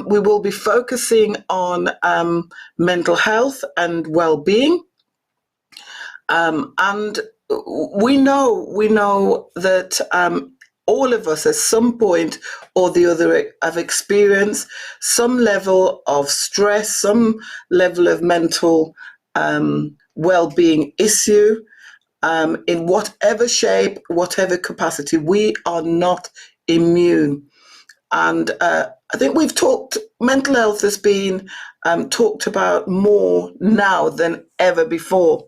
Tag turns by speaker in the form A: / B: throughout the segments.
A: we will be focusing on mental health and well-being, and we know that all of us at some point or the other have experienced some level of stress, some level of mental well-being issue, in whatever shape, whatever capacity. We are not immune. And I think mental health has been talked about more now than ever before.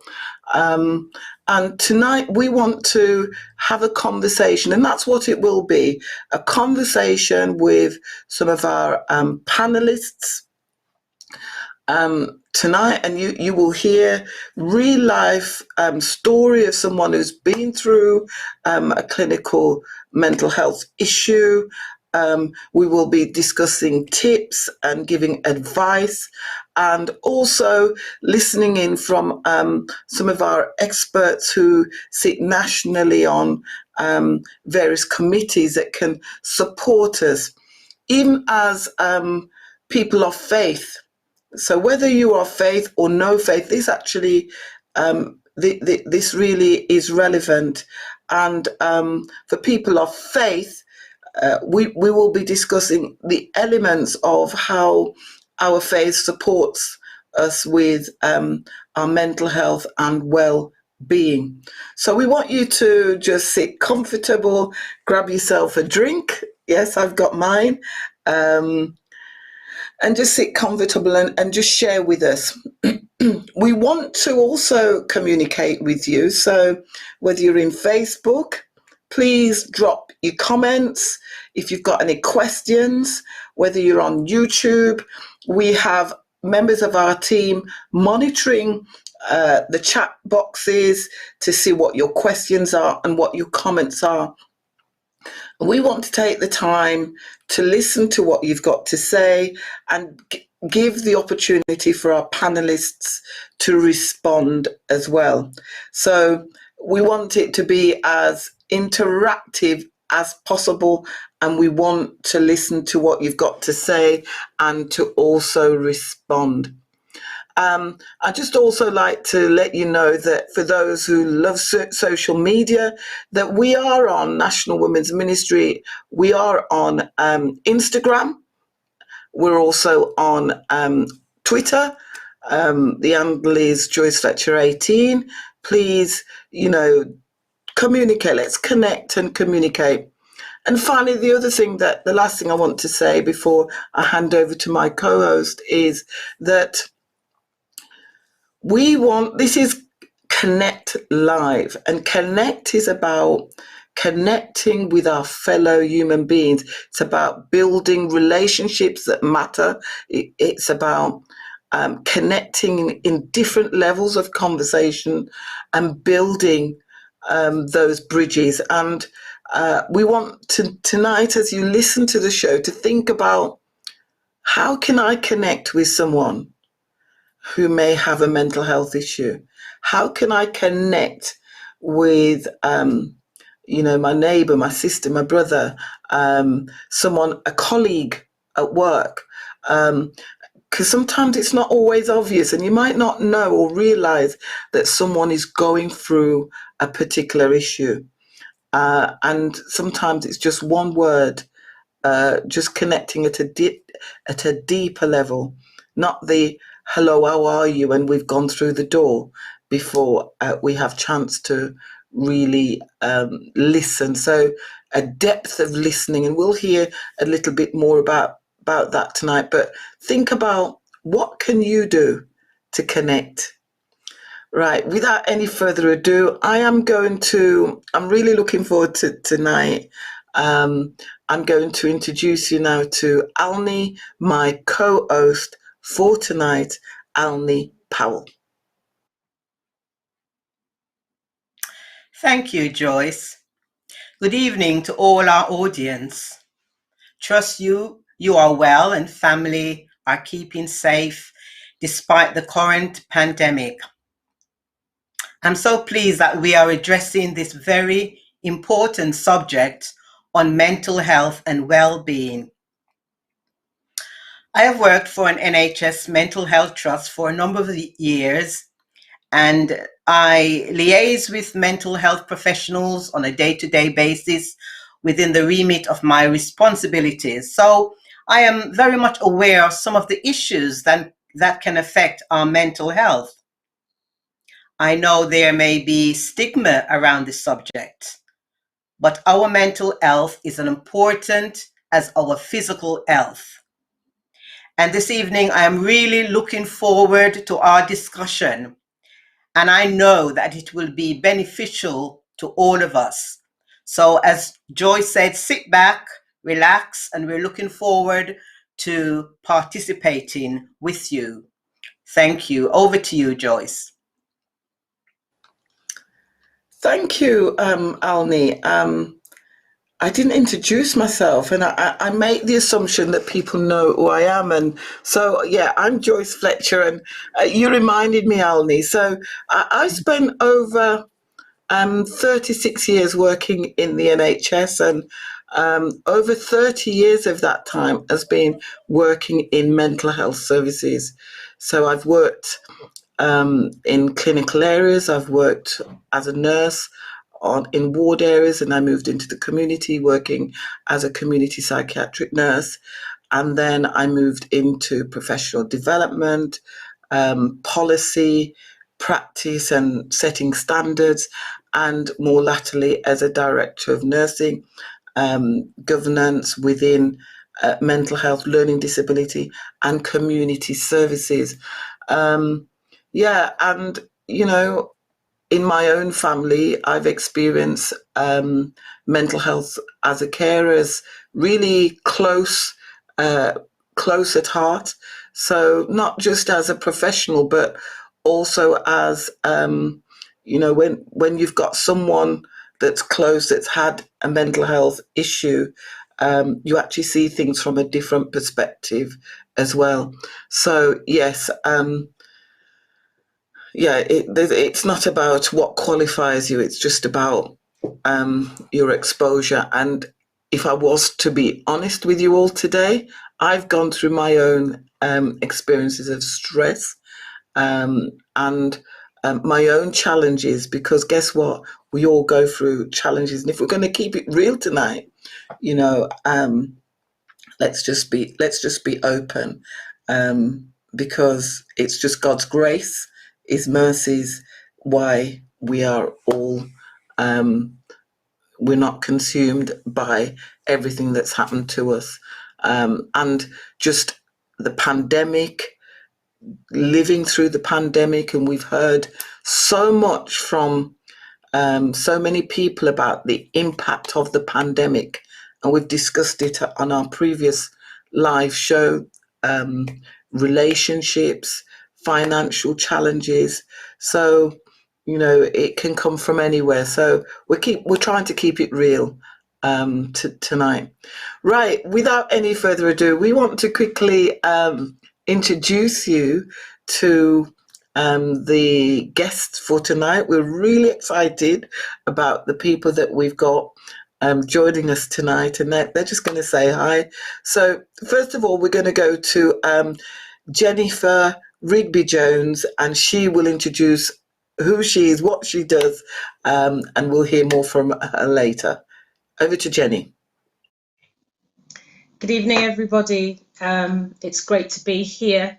A: And tonight we want to have a conversation, and that's what it will be, a conversation with some of our panelists tonight, and you will hear real life story of someone who's been through a clinical mental health issue. We will be discussing tips and giving advice, and also listening in from some of our experts who sit nationally on various committees that can support us, even as people of faith. So whether you are faith or no faith, this actually, this really is relevant. And for people of faith, we will be discussing the elements of how our faith supports us with our mental health and well-being. So we want you to just sit comfortable, grab yourself a drink. Yes, I've got mine. And just sit comfortable and just share with us. We want to also communicate with you. So whether you're in Facebook, please drop your comments. If you've got any questions, whether you're on YouTube, we have members of our team monitoring the chat boxes to see what your questions are and what your comments are. We want to take the time to listen to what you've got to say and give the opportunity for our panelists to respond as well. So we want it to be as interactive as possible, and we want to listen to what you've got to say and to also respond. I just also like to let you know that for those who love social media, that we are on National Women's Ministry. We are on Instagram. We're also on Twitter. The handle is Joyce Fletcher 18. Please, communicate. Let's connect and communicate. And finally, the last thing I want to say before I hand over to my co-host is that this is Connect Live, and Connect is about connecting with our fellow human beings. It's about building relationships that matter. It's about connecting in different levels of conversation and building those bridges. And we want to tonight, as you listen to the show, to think about, how can I connect with someone who may have a mental health issue? How can I connect with, my neighbor, my sister, my brother, someone, a colleague at work? Because sometimes it's not always obvious, and you might not know or realize that someone is going through a particular issue. And sometimes it's just one word, just connecting at a deeper level, not the hello, how are you? And we've gone through the door before we have chance to really listen. So a depth of listening, and we'll hear a little bit more about that tonight. But think about, what can you do to connect? Right, without any further ado, I'm really looking forward to tonight. I'm going to introduce you now to Alni, my co-host for tonight, Alni Powell.
B: Thank you, Joyce. Good evening to all our audience. Trust you are well and family are keeping safe despite the current pandemic. I'm so pleased that we are addressing this very important subject on mental health and well-being. I have worked for an NHS mental health trust for a number of years, and I liaise with mental health professionals on a day-to-day basis within the remit of my responsibilities. So I am very much aware of some of the issues that can affect our mental health. I know there may be stigma around this subject, but our mental health is as important as our physical health. And this evening, I am really looking forward to our discussion. And I know that it will be beneficial to all of us. So as Joy said, sit back, relax, and we're looking forward to participating with you. Thank you. Over to you, Joyce.
A: Thank you, Alni. I didn't introduce myself, and I make the assumption that people know who I am. And so, yeah, I'm Joyce Fletcher, and you reminded me, Alni. So I spent over 36 years working in the NHS, and over 30 years of that time has been working in mental health services. So I've worked in clinical areas, I've worked as a nurse in ward areas, and I moved into the community working as a community psychiatric nurse. And then I moved into professional development, policy, practice, and setting standards, and more latterly as a director of nursing, governance within mental health, learning disability, and community services. Yeah, and you know, in my own family, I've experienced mental health as a carer as really close at heart. So not just as a professional, but also as when you've got someone that's close that's had a mental health issue, you actually see things from a different perspective as well. So yes. It's not about what qualifies you, it's just about your exposure. And if I was to be honest with you all today, I've gone through my own experiences of stress and my own challenges, because guess what? We all go through challenges. And if we're going to keep it real tonight, you know, let's just be open, because it's just God's grace, His mercies, why we are all we're not consumed by everything that's happened to us, and just the pandemic, living through the pandemic, and we've heard so much from so many people about the impact of the pandemic, and we've discussed it on our previous live show. Relationships, financial challenges. So, it can come from anywhere. So we're trying to keep it real tonight. Right. Without any further ado, we want to quickly introduce you to the guests for tonight. We're really excited about the people that we've got joining us tonight, and they're just going to say hi. So first of all, we're going to go to Jennifer Rigby Jones, and she will introduce who she is, what she does, and we'll hear more from her later. Over to Jenny.
C: Good evening, everybody. It's great to be here.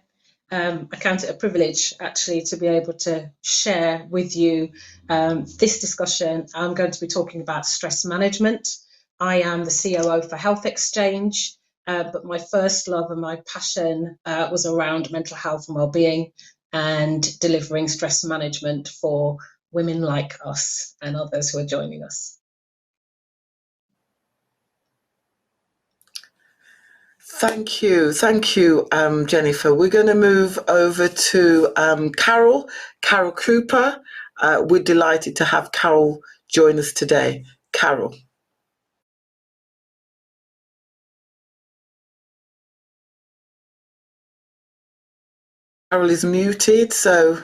C: I count it a privilege, actually, to be able to share with you this discussion. I'm going to be talking about stress management. I am the COO for Health Exchange, but my first love and my passion was around mental health and wellbeing and delivering stress management for women like us and others who are joining us.
A: Thank you, Jennifer. We're going to move over to Carol Cooper. We're delighted to have Carol join us today. Carol. Carol is muted, so...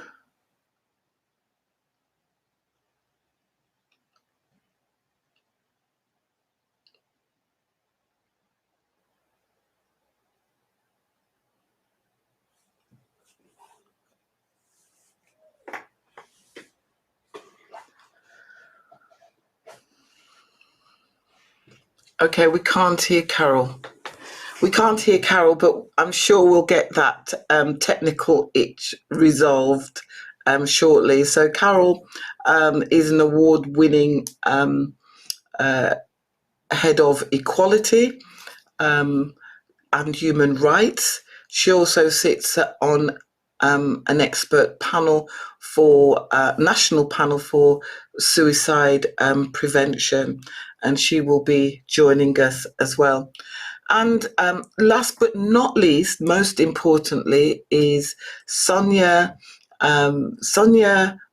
A: Okay, we can't hear Carol. We can't hear Carol, but I'm sure we'll get that technical itch resolved shortly. So Carol is an award-winning head of equality and human rights. She also sits on an expert panel for national panel for suicide prevention, and she will be joining us as well. And last but not least, most importantly, is Sonia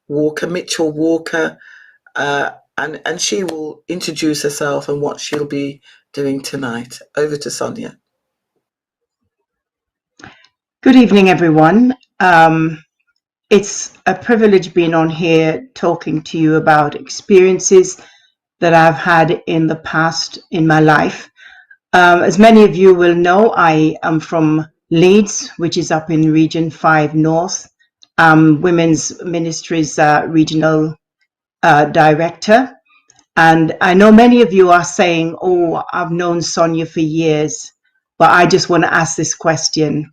A: Walker, Mitchell Walker, and she will introduce herself and what she'll be doing tonight. Over to Sonia.
D: Good evening, everyone. It's a privilege being on here talking to you about experiences that I've had in the past in my life. As many of you will know, I am from Leeds, which is up in Region 5 North. Women's Ministries Regional Director. And I know many of you are saying, oh, I've known Sonia for years, but I just want to ask this question.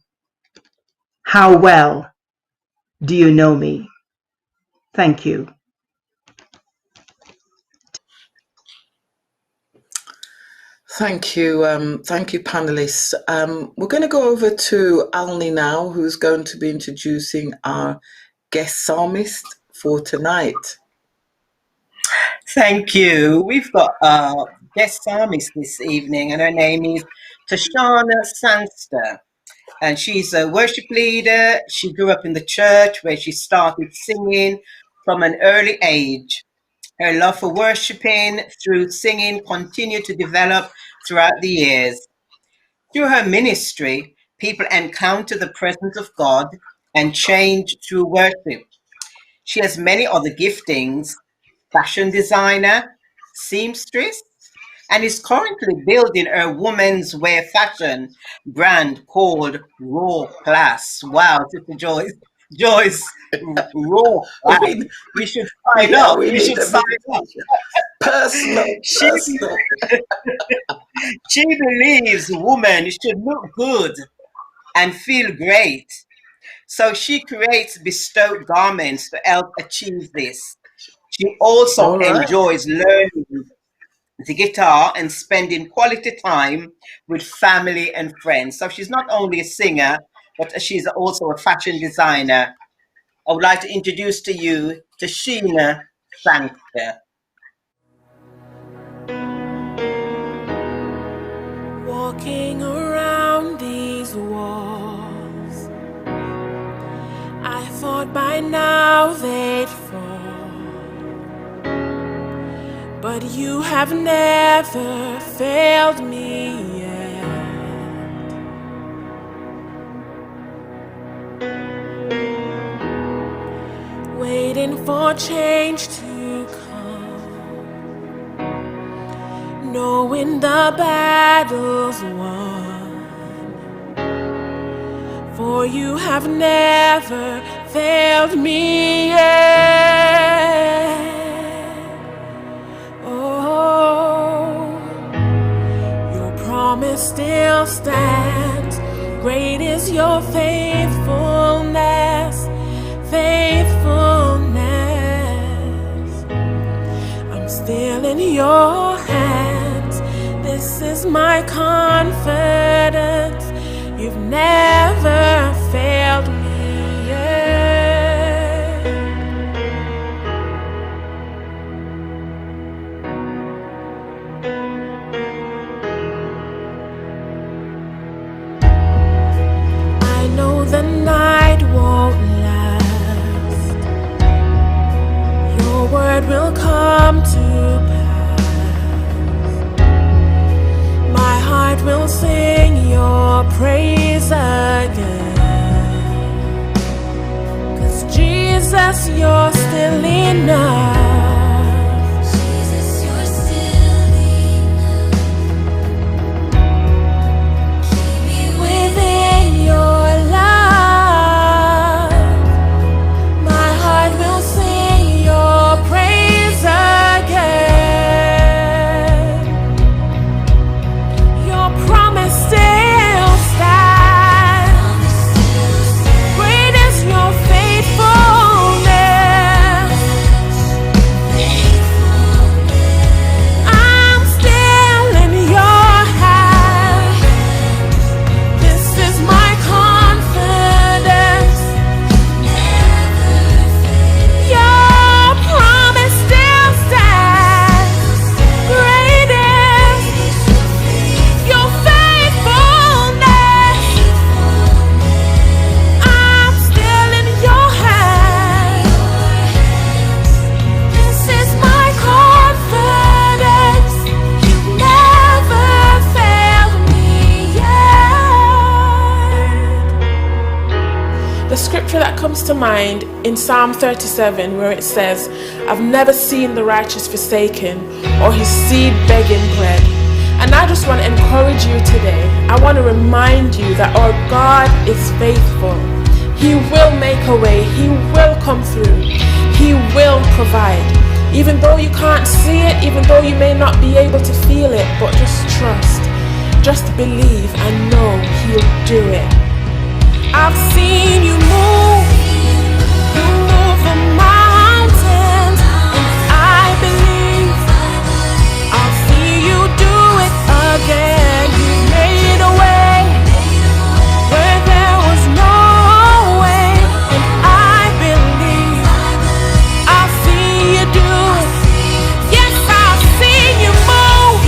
D: How well do you know me? Thank you.
A: Thank you, panelists. We're going to go over to Alni now, who's going to be introducing our guest psalmist for tonight.
B: Thank you. We've got a guest psalmist this evening, and her name is Tashana Sanster. And she's a worship leader. She grew up in the church where she started singing from an early age. Her love for worshiping through singing continued to develop throughout the years. Through her ministry, people encounter the presence of God and change through worship. She has many other giftings: fashion designer, seamstress, and is currently building her women's wear fashion brand called Raw Class. Wow, Sister Joyce, Raw Class. We should sign up. We should sign up.
A: Personal.
B: She believes women should look good and feel great. So she creates bespoke garments to help achieve this. She also enjoys learning the guitar and spending quality time with family and friends. So she's not only a singer, but she's also a fashion designer. I would like to introduce to you Tashina Sankter.
E: Walking around these walls, I thought by now they'd fall, but you have never failed me yet. Waiting for change to come, knowing the battle's won, for you have never failed me yet. Oh, your promise still stands. Great is your faithfulness, faithfulness. I'm still in your hands. This is my confidence. You've never failed me yet. I know the night won't last. Your word will come to pass. My heart will sing your praise again. 'Cause Jesus, you're still enough. Jesus, you're still enough. Keep me within your love. My heart will sing your praise again. The scripture that comes to mind in Psalm 37, where it says, I've never seen the righteous forsaken or his seed begging bread. And I just want to encourage you today. I want to remind you that our God is faithful. He will make a way. He will come through. He will provide. Even though you can't see it, even though you may not be able to feel it, but just trust. Just believe and know he'll do it. I've seen you move. You move the mountains, and I believe I'll see you do it again. You made a way where there was no way, and I believe I'll see you do it. Yes, I've seen you move.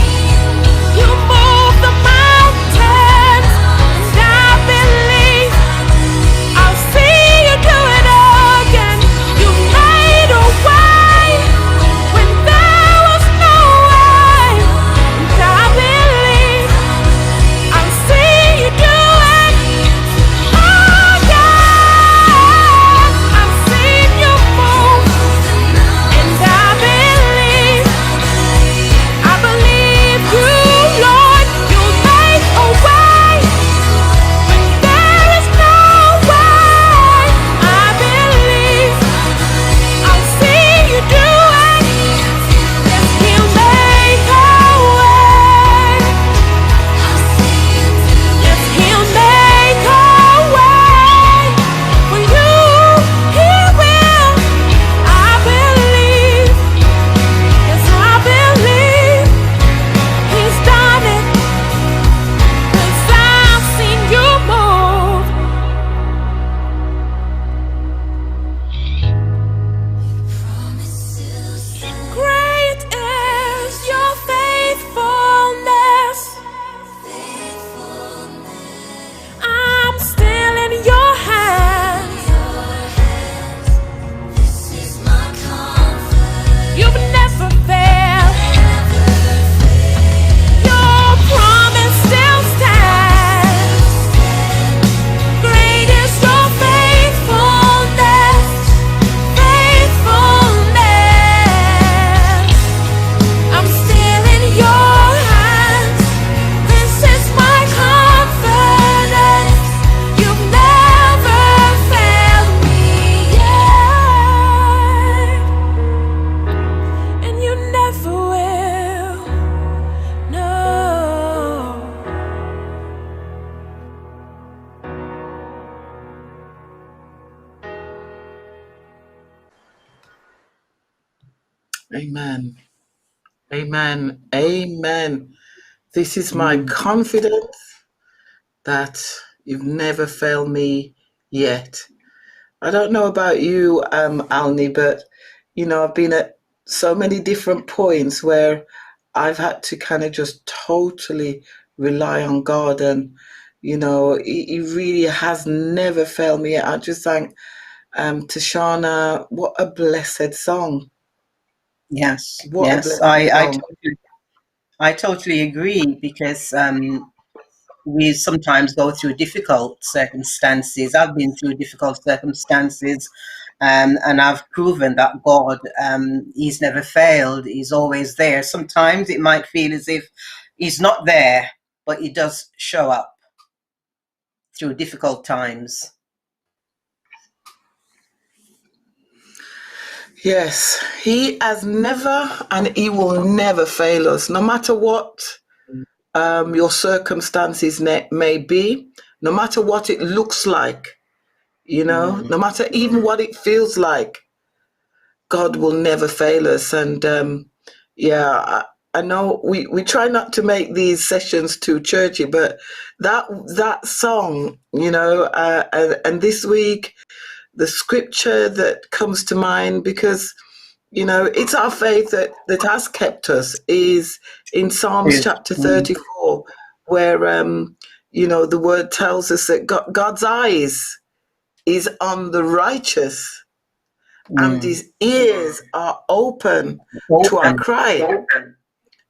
E: You move the mountains, and I believe I'll see you do it again. You made a way when there was no way, and I believe I'll see you do it again. I've seen you move, and I believe you, Lord. You'll make a way when there is no way. I believe I'll see you do it. Yes, he'll make a way. Yes, he'll make a way for you. He will. I believe. Yes, I believe he's done it. 'Cause I've seen you move. Great is your faithfulness. I'm still in your hands. You've never failed. Your promise still stands. Great is your faithfulness. Faithfulness. I'm still in your hands. This is my confidence. You've never failed me yet, and you never will. No.
A: Amen. Amen. Amen. This is my confidence that you've never failed me yet. I don't know about you, Alni, but I've been at so many different points where I've had to kind of just totally rely on God, and he really has never failed me yet. I just thank Tashana. What a blessed song!
B: Yes,
A: What a
B: yes,
A: blessed song!
B: I totally agree, because we sometimes go through difficult circumstances. I've been through difficult circumstances, and I've proven that God, he's never failed. He's always there. Sometimes it might feel as if he's not there, but he does show up through difficult times.
A: Yes, he has never and he will never fail us, no matter what your circumstances may be, no matter what it looks like, no matter even what it feels like, God will never fail us. And I know we try not to make these sessions too churchy, but that song, and this week, the scripture that comes to mind, because it's our faith that has kept us, is in Psalms chapter 34, where the word tells us that God's eyes is on the righteous, and his ears are open to our cry.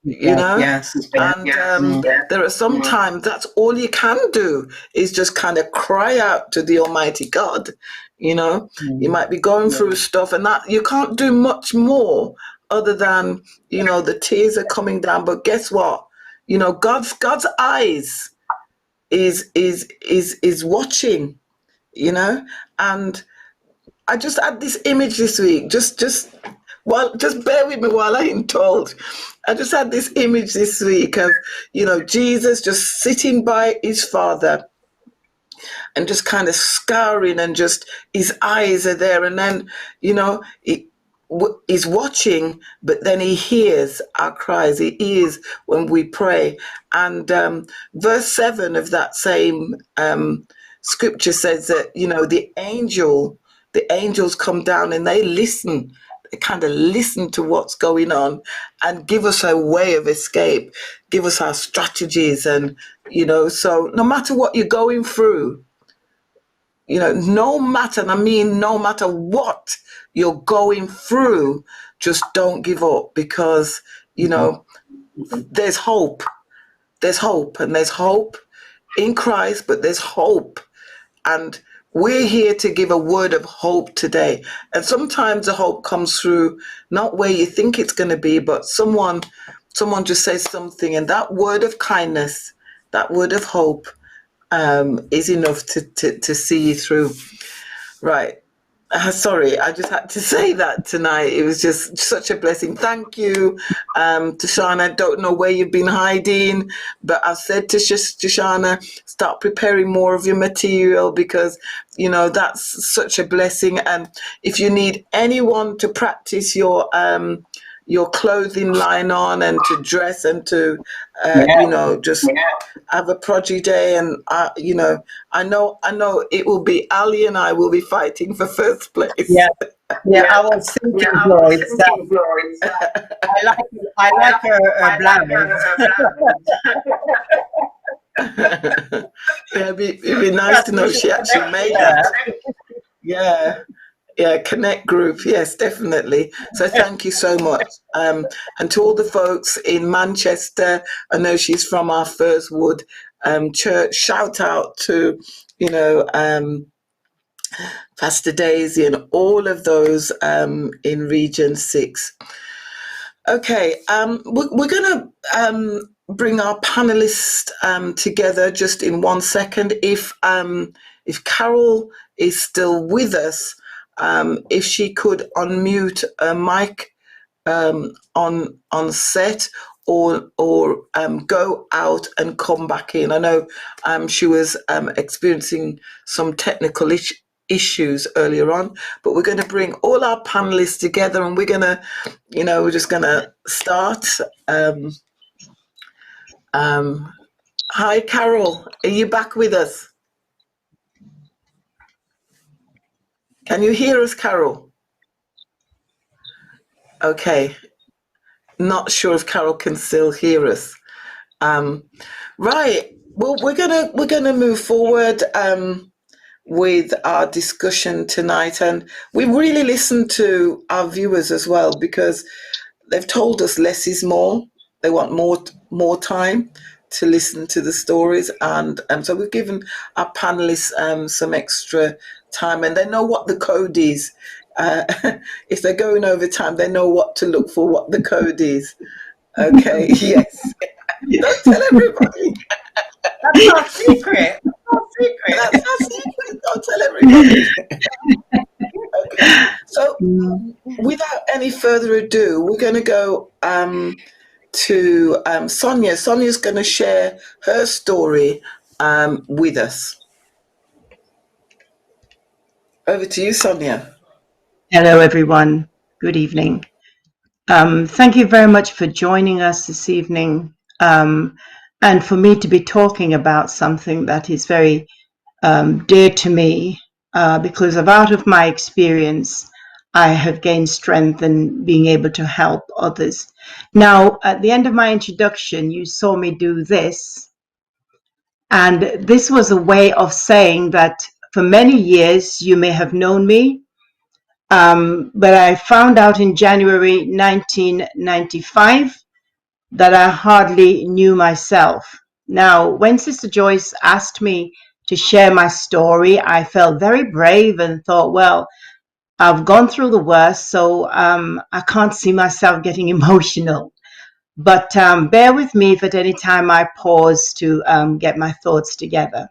A: you know.
B: Yes.
A: And there are sometimes that's all you can do is just kind of cry out to the Almighty God. You know, you might be going through stuff, and that you can't do much more other than, you know, the tears are coming down. But guess what? You know, God's eyes is watching. You know, and I just had this image this week. Just bear with me while I am told. I just had this image this week of, you know, Jesus just sitting by his Father and just kind of scouring, and just his eyes are there, and then, you know, he's watching, but then he hears our cries. He hears when we pray. And verse 7 of that same scripture says that, you know, the angels come down and they listen. They kind of listen to what's going on and give us a way of escape, give us our strategies. And, you know, so no matter what you're going through, you know, no matter what you're going through, just don't give up, because, you know, there's hope. There's hope, and there's hope in Christ, but there's hope. And we're here to give a word of hope today. And sometimes the hope comes through not where you think it's going to be, but someone just says something, and that word of kindness, that word of hope, is enough to see you through. Right. Sorry, I just had to say that tonight. It was just such a blessing. Thank you, Tashana. I don't know where you've been hiding, but I said to Tashana, start preparing more of your material, because, you know, that's such a blessing. And if you need anyone to practice your clothing line on, and to dress, and to, you know, just have a project day, and you know, I know it will be Ali and I will be fighting for first place.
B: I was thinking, Joyce, I like her blouse.
A: Yeah, it'd be nice to know she actually made that. Yeah, Connect Group. Yes, definitely. So thank you so much. And to all the folks in Manchester, I know she's from our First Wood church. Shout out to, you know, Pastor Daisy and all of those in Region 6. Okay, we're going to bring our panelists together just in 1 second. If Carol is still with us, if she could unmute a mic on set, or go out and come back in. I know she was experiencing some technical issues earlier on, but we're going to bring all our panelists together, and we're going to, you know, we're just going to start. Hi, Carol. Are you back with us? Can you hear us, Carol? Okay. Not sure if Carol can still hear us. Right. Well, we're gonna move forward with our discussion tonight, and we really listened to our viewers as well, because they've told us less is more. They want more time to listen to the stories, and so we've given our panelists some extra time, and they know what the code is. If they're going over time, they know what to look for, what the code is. Okay, yes. Don't tell everybody.
B: That's our secret.
A: That's our secret. Don't tell everybody. Okay. So, without any further ado, we're going to go to Sonia. Sonia's going to share her story with us. Over to you, Sonia.
D: Hello, everyone. Good evening. Thank you very much for joining us this evening, and for me to be talking about something that is very dear to me, because out of my experience, I have gained strength in being able to help others. Now, at the end of my introduction, you saw me do this, and this was a way of saying that for many years you may have known me, but I found out in January 1995 that I hardly knew myself. Now, when Sister Joyce asked me to share my story, I felt very brave and thought, well, I've gone through the worst, so I can't see myself getting emotional. But bear with me if at any time I pause to get my thoughts together.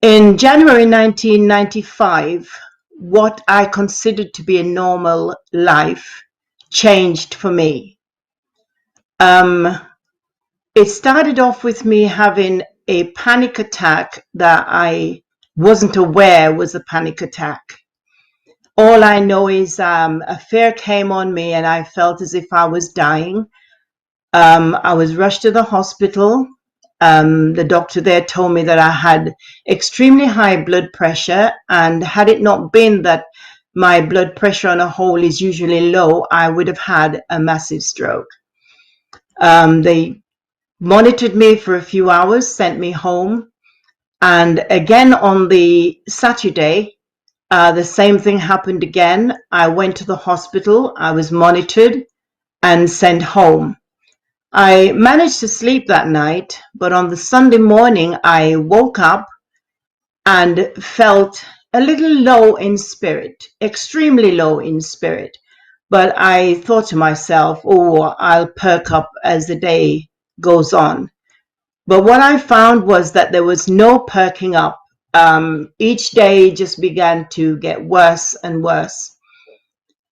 D: In January 1995, what I considered to be a normal life changed for me. It started off with me having a panic attack that I wasn't aware was a panic attack. All I know is a fear came on me and I felt as if I was dying. I was rushed to the hospital. The doctor there told me that I had extremely high blood pressure, and had it not been that my blood pressure on a whole is usually low, I would have had a massive stroke. They monitored me for a few hours, sent me home, and again on the Saturday, the same thing happened again. I went to the hospital, I was monitored and sent home. I managed to sleep that night, but on the Sunday morning, I woke up and felt a little low in spirit, extremely low in spirit. But I thought to myself, oh, I'll perk up as the day goes on. But what I found was that there was no perking up. Each day just began to get worse and worse.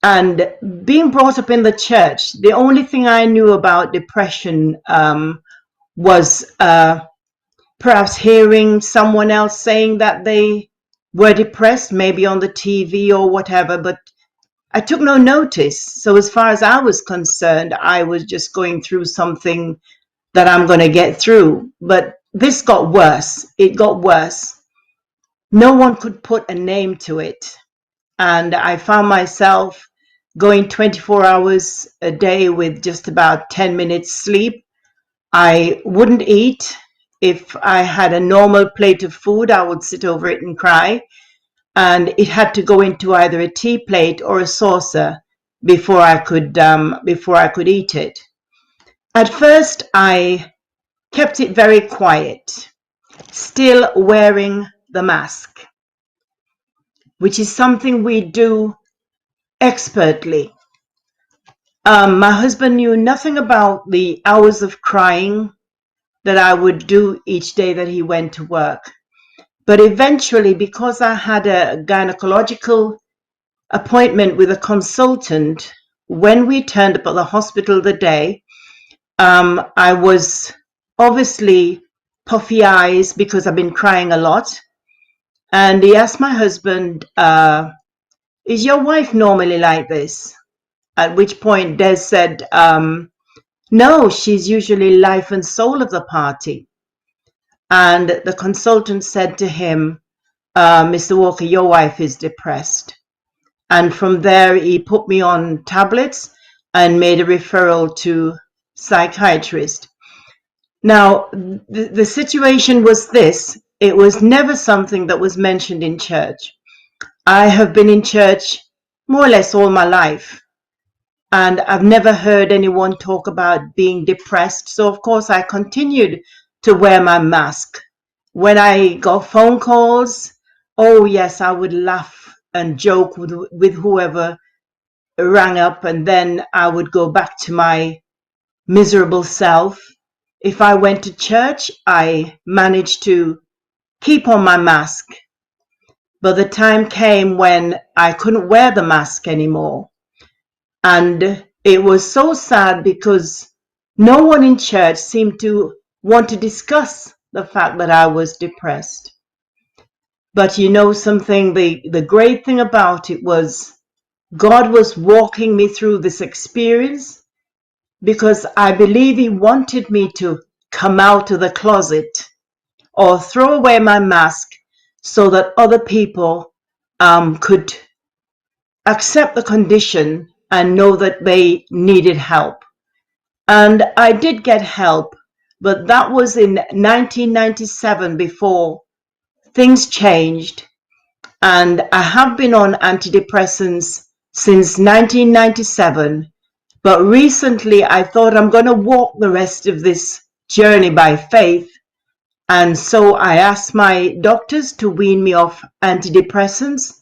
D: And being brought up in the church, the only thing I knew about depression was perhaps hearing someone else saying that they were depressed, maybe on the TV or whatever, but I took no notice. So as far as I was concerned, I was just going through something that I'm going to get through. But this got worse. It got worse. No one could put a name to it. And I found myself going 24 hours a day with just about 10 minutes sleep. I wouldn't eat. If I had a normal plate of food, I would sit over it and cry. And it had to go into either a tea plate or a saucer before I could eat it. At first, I kept it very quiet, still wearing the mask, which is something we do expertly. My husband knew nothing about the hours of crying that I would do each day that he went to work. But eventually, because I had a gynecological appointment with a consultant, when we turned up at the hospital the day, I was obviously puffy eyes because I've been crying a lot. And he asked my husband, is your wife normally like this? At which point Des said, no, she's usually life and soul of the party. And the consultant said to him, Mr. Walker, your wife is depressed. And from there, he put me on tablets and made a referral to psychiatrist. Now, the situation was this. It was never something that was mentioned in church. I have been in church more or less all my life, and I've never heard anyone talk about being depressed. So, of course, I continued to wear my mask. When I got phone calls, oh, yes, I would laugh and joke with whoever rang up, and then I would go back to my miserable self. If I went to church, I managed to keep on my mask. But the time came when I couldn't wear the mask anymore. And it was so sad because no one in church seemed to want to discuss the fact that I was depressed. But you know something, the great thing about it was God was walking me through this experience because I believe He wanted me to come out of the closet or throw away my mask so that other people could accept the condition and know that they needed help. And I did get help, but that was in 1997 before things changed. And I have been on antidepressants since 1997, But recently I thought I'm going to walk the rest of this journey by faith. And so I asked my doctors to wean me off antidepressants.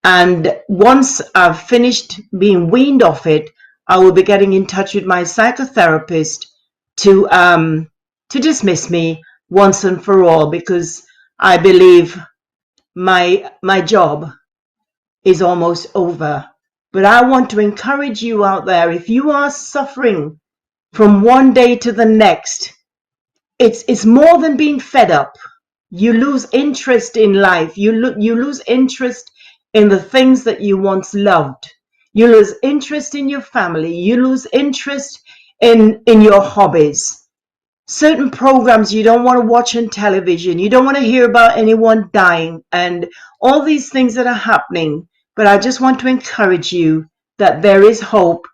D: And once I've finished being weaned off it, I will be getting in touch with my psychotherapist to dismiss me once and for all, because I believe my job is almost over. But I want to encourage you out there, if you are suffering from one day to the next, it's more than being fed up. You lose interest in life. You lose interest in the things that you once loved. You lose interest in your family. You lose interest in your hobbies. Certain programs you don't want to watch on television. You don't want to hear about anyone dying and all these things that are happening. But I just want to encourage you that there is hope.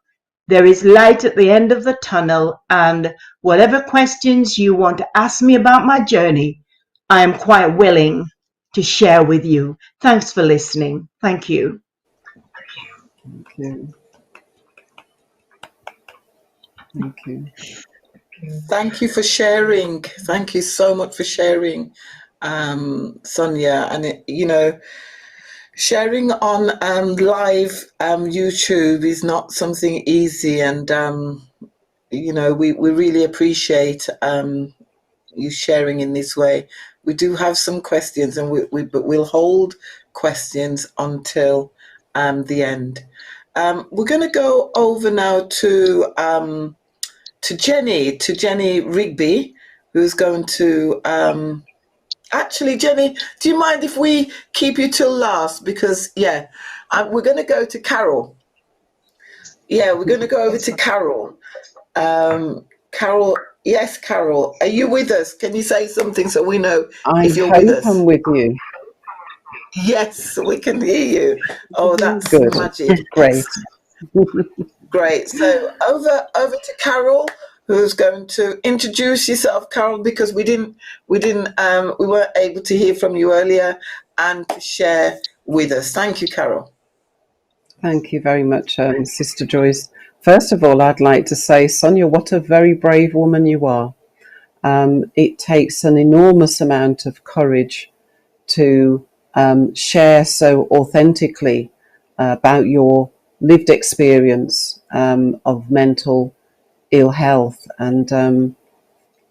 D: There is light at the end of the tunnel, and whatever questions you want to ask me about my journey, I am quite willing to share with you. Thanks for listening. Thank you.
F: Thank you. Thank you.
A: Thank you for sharing. Thank you so much for sharing, Sonia. And sharing on live YouTube is not something easy, and we really appreciate you sharing in this way. We do have some questions, and but we'll hold questions until the end. We're going to go over now to Jenny Rigby, who's going to actually, Jenny, do you mind if we keep you till last? Because we're going to go to Carol. Yeah, we're going to go over to Carol. Carol, yes, Carol, are you with us? Can you say something so we know if you're with us?
F: I'm with you.
A: Yes, we can hear you. Oh, that's
F: good.
A: Magic.
F: Great.
A: Great. So over to Carol, who's going to introduce yourself, Carol, because we weren't able to hear from you earlier, and to share with us. Thank you, Carol.
F: Thank you very much, Sister Joyce. First of all, I'd like to say, Sonia, what a very brave woman you are. It takes an enormous amount of courage to share so authentically about your lived experience of mental ill health, and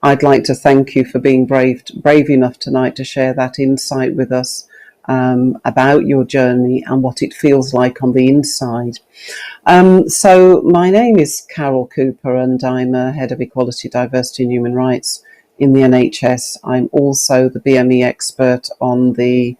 F: I'd like to thank you for being brave enough tonight to share that insight with us about your journey and what it feels like on the inside. So my name is Carol Cooper, and I'm a Head of Equality, Diversity and Human Rights in the NHS. I'm also the BME expert on the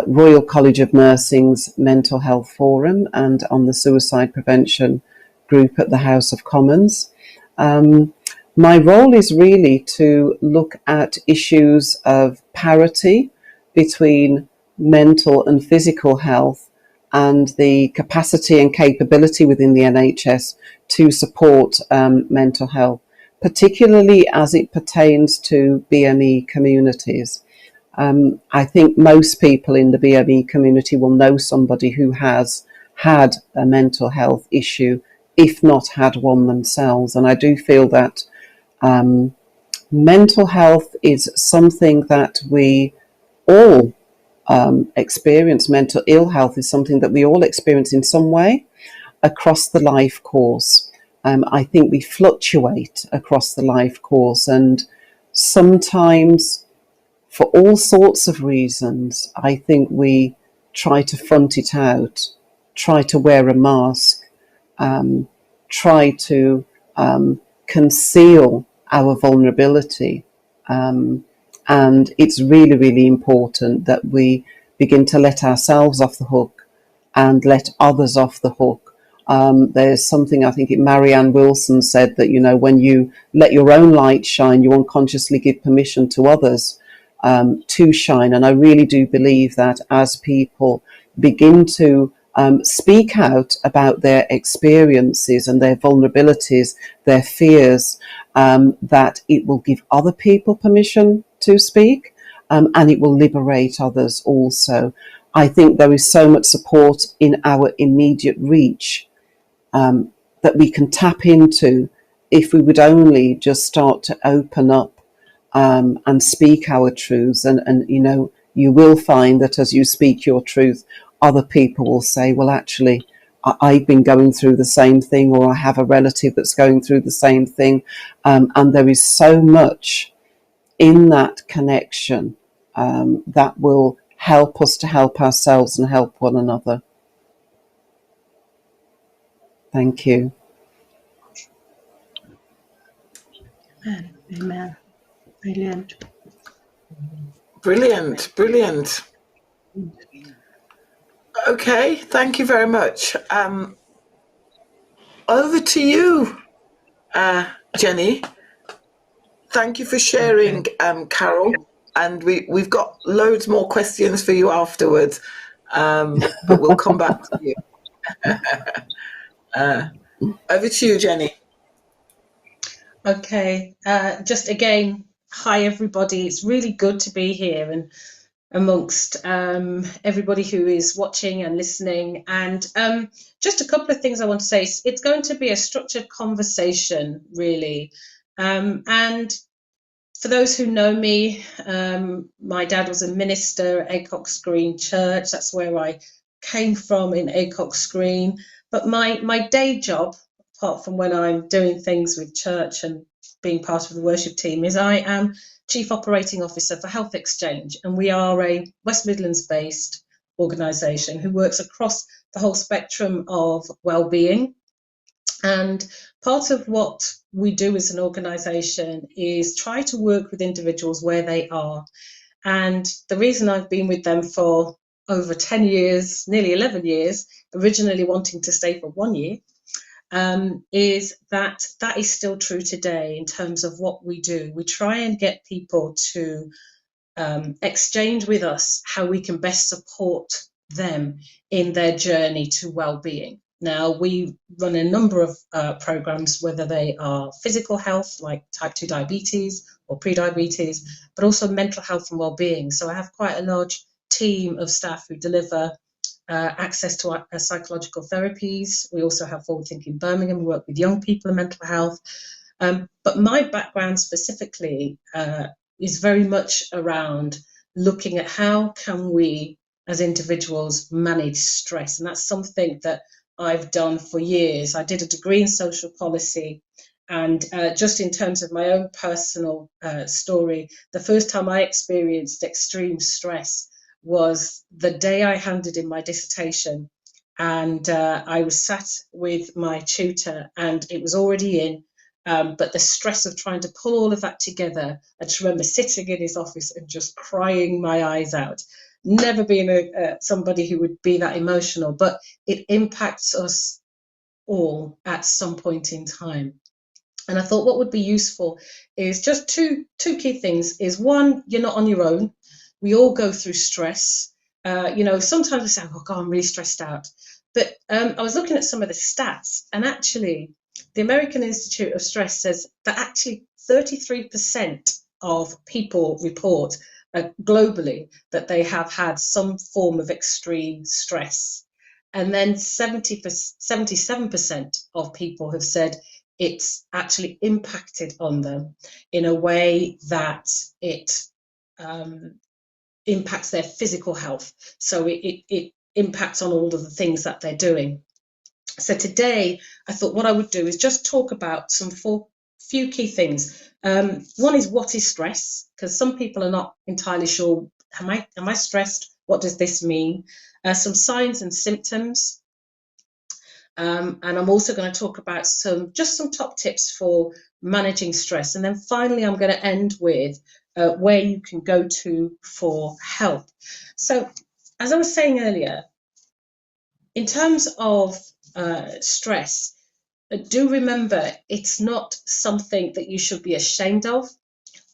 F: Royal College of Nursing's Mental Health Forum and on the Suicide Prevention Group at the House of Commons. My role is really to look at issues of parity between mental and physical health and the capacity and capability within the NHS to support mental health, particularly as it pertains to BME communities. I think most people in the BME community will know somebody who has had a mental health issue, if not had one themselves. And I do feel that mental health is something that we all experience. Mental ill health is something that we all experience in some way across the life course. I think we fluctuate across the life course, and sometimes for all sorts of reasons, I think we try to front it out, try to wear a mask, try to conceal our vulnerability. And it's really, really important that we begin to let ourselves off the hook and let others off the hook. There's something, I think Marianne Wilson said, that, when you let your own light shine, you unconsciously give permission to others to shine. And I really do believe that as people begin to speak out about their experiences and their vulnerabilities, their fears, that it will give other people permission to speak, and it will liberate others also. I think there is so much support in our immediate reach that we can tap into if we would only just start to open up and speak our truths. And you know, you will find that as you speak your truth, other people will say, well, actually, I've been going through the same thing, or I have a relative that's going through the same thing. And there is so much in that connection that will help us to help ourselves and help one another. Thank you.
D: Amen. Amen. Brilliant.
A: Brilliant, brilliant. Okay, thank you very much. Over to you, Jenny. Thank you for sharing, Carol. And we've got loads more questions for you afterwards, but we'll come back to you. Over to you, Jenny.
C: Okay, just again, hi everybody. It's really good to be here and amongst everybody who is watching and listening. And just a couple of things I want to say. It's going to be a structured conversation, really. And for those who know me, my dad was a minister at Acox Green Church. That's where I came from, in Acox Green. But my day job, apart from when I'm doing things with church and being part of the worship team, is I am Chief Operating Officer for Health Exchange, and we are a West Midlands based organisation who works across the whole spectrum of wellbeing. And part of what we do as an organisation is try to work with individuals where they are. And the reason I've been with them for over 10 years, nearly 11 years, originally wanting to stay for 1 year, is that is still true today in terms of what we do. We try and get people to exchange with us how we can best support them in their journey to well-being. Now, we run a number of programs, whether they are physical health, like type 2 diabetes or pre-diabetes, but also mental health and well-being. So I have quite a large team of staff who deliver access to psychological therapies. We also have Forward Thinking Birmingham. We work with young people in mental health. But my background specifically is very much around looking at how can we as individuals manage stress. And that's something that I've done for years. I did a degree in social policy, and just in terms of my own personal story, the first time I experienced extreme stress was the day I handed in my dissertation, and I was sat with my tutor and it was already in, but the stress of trying to pull all of that together, I just remember sitting in his office and just crying my eyes out. Never been somebody who would be that emotional, but it impacts us all at some point in time. And I thought what would be useful is just two key things. Is one, you're not on your own. We all go through stress. Sometimes we say, oh God, I'm really stressed out. But I was looking at some of the stats, and actually the American Institute of Stress says that actually 33% of people report globally that they have had some form of extreme stress. And then 77% of people have said it's actually impacted on them in a way that it impacts their physical health. So it impacts on all of the things that they're doing. So today, I thought what I would do is just talk about few key things. One is, what is stress? Because some people are not entirely sure, am I stressed? What does this mean? Some signs and symptoms. And I'm also going to talk about some top tips for managing stress. And then finally, I'm going to end with where you can go to for help. So as I was saying earlier, in terms of stress, do remember it's not something that you should be ashamed of.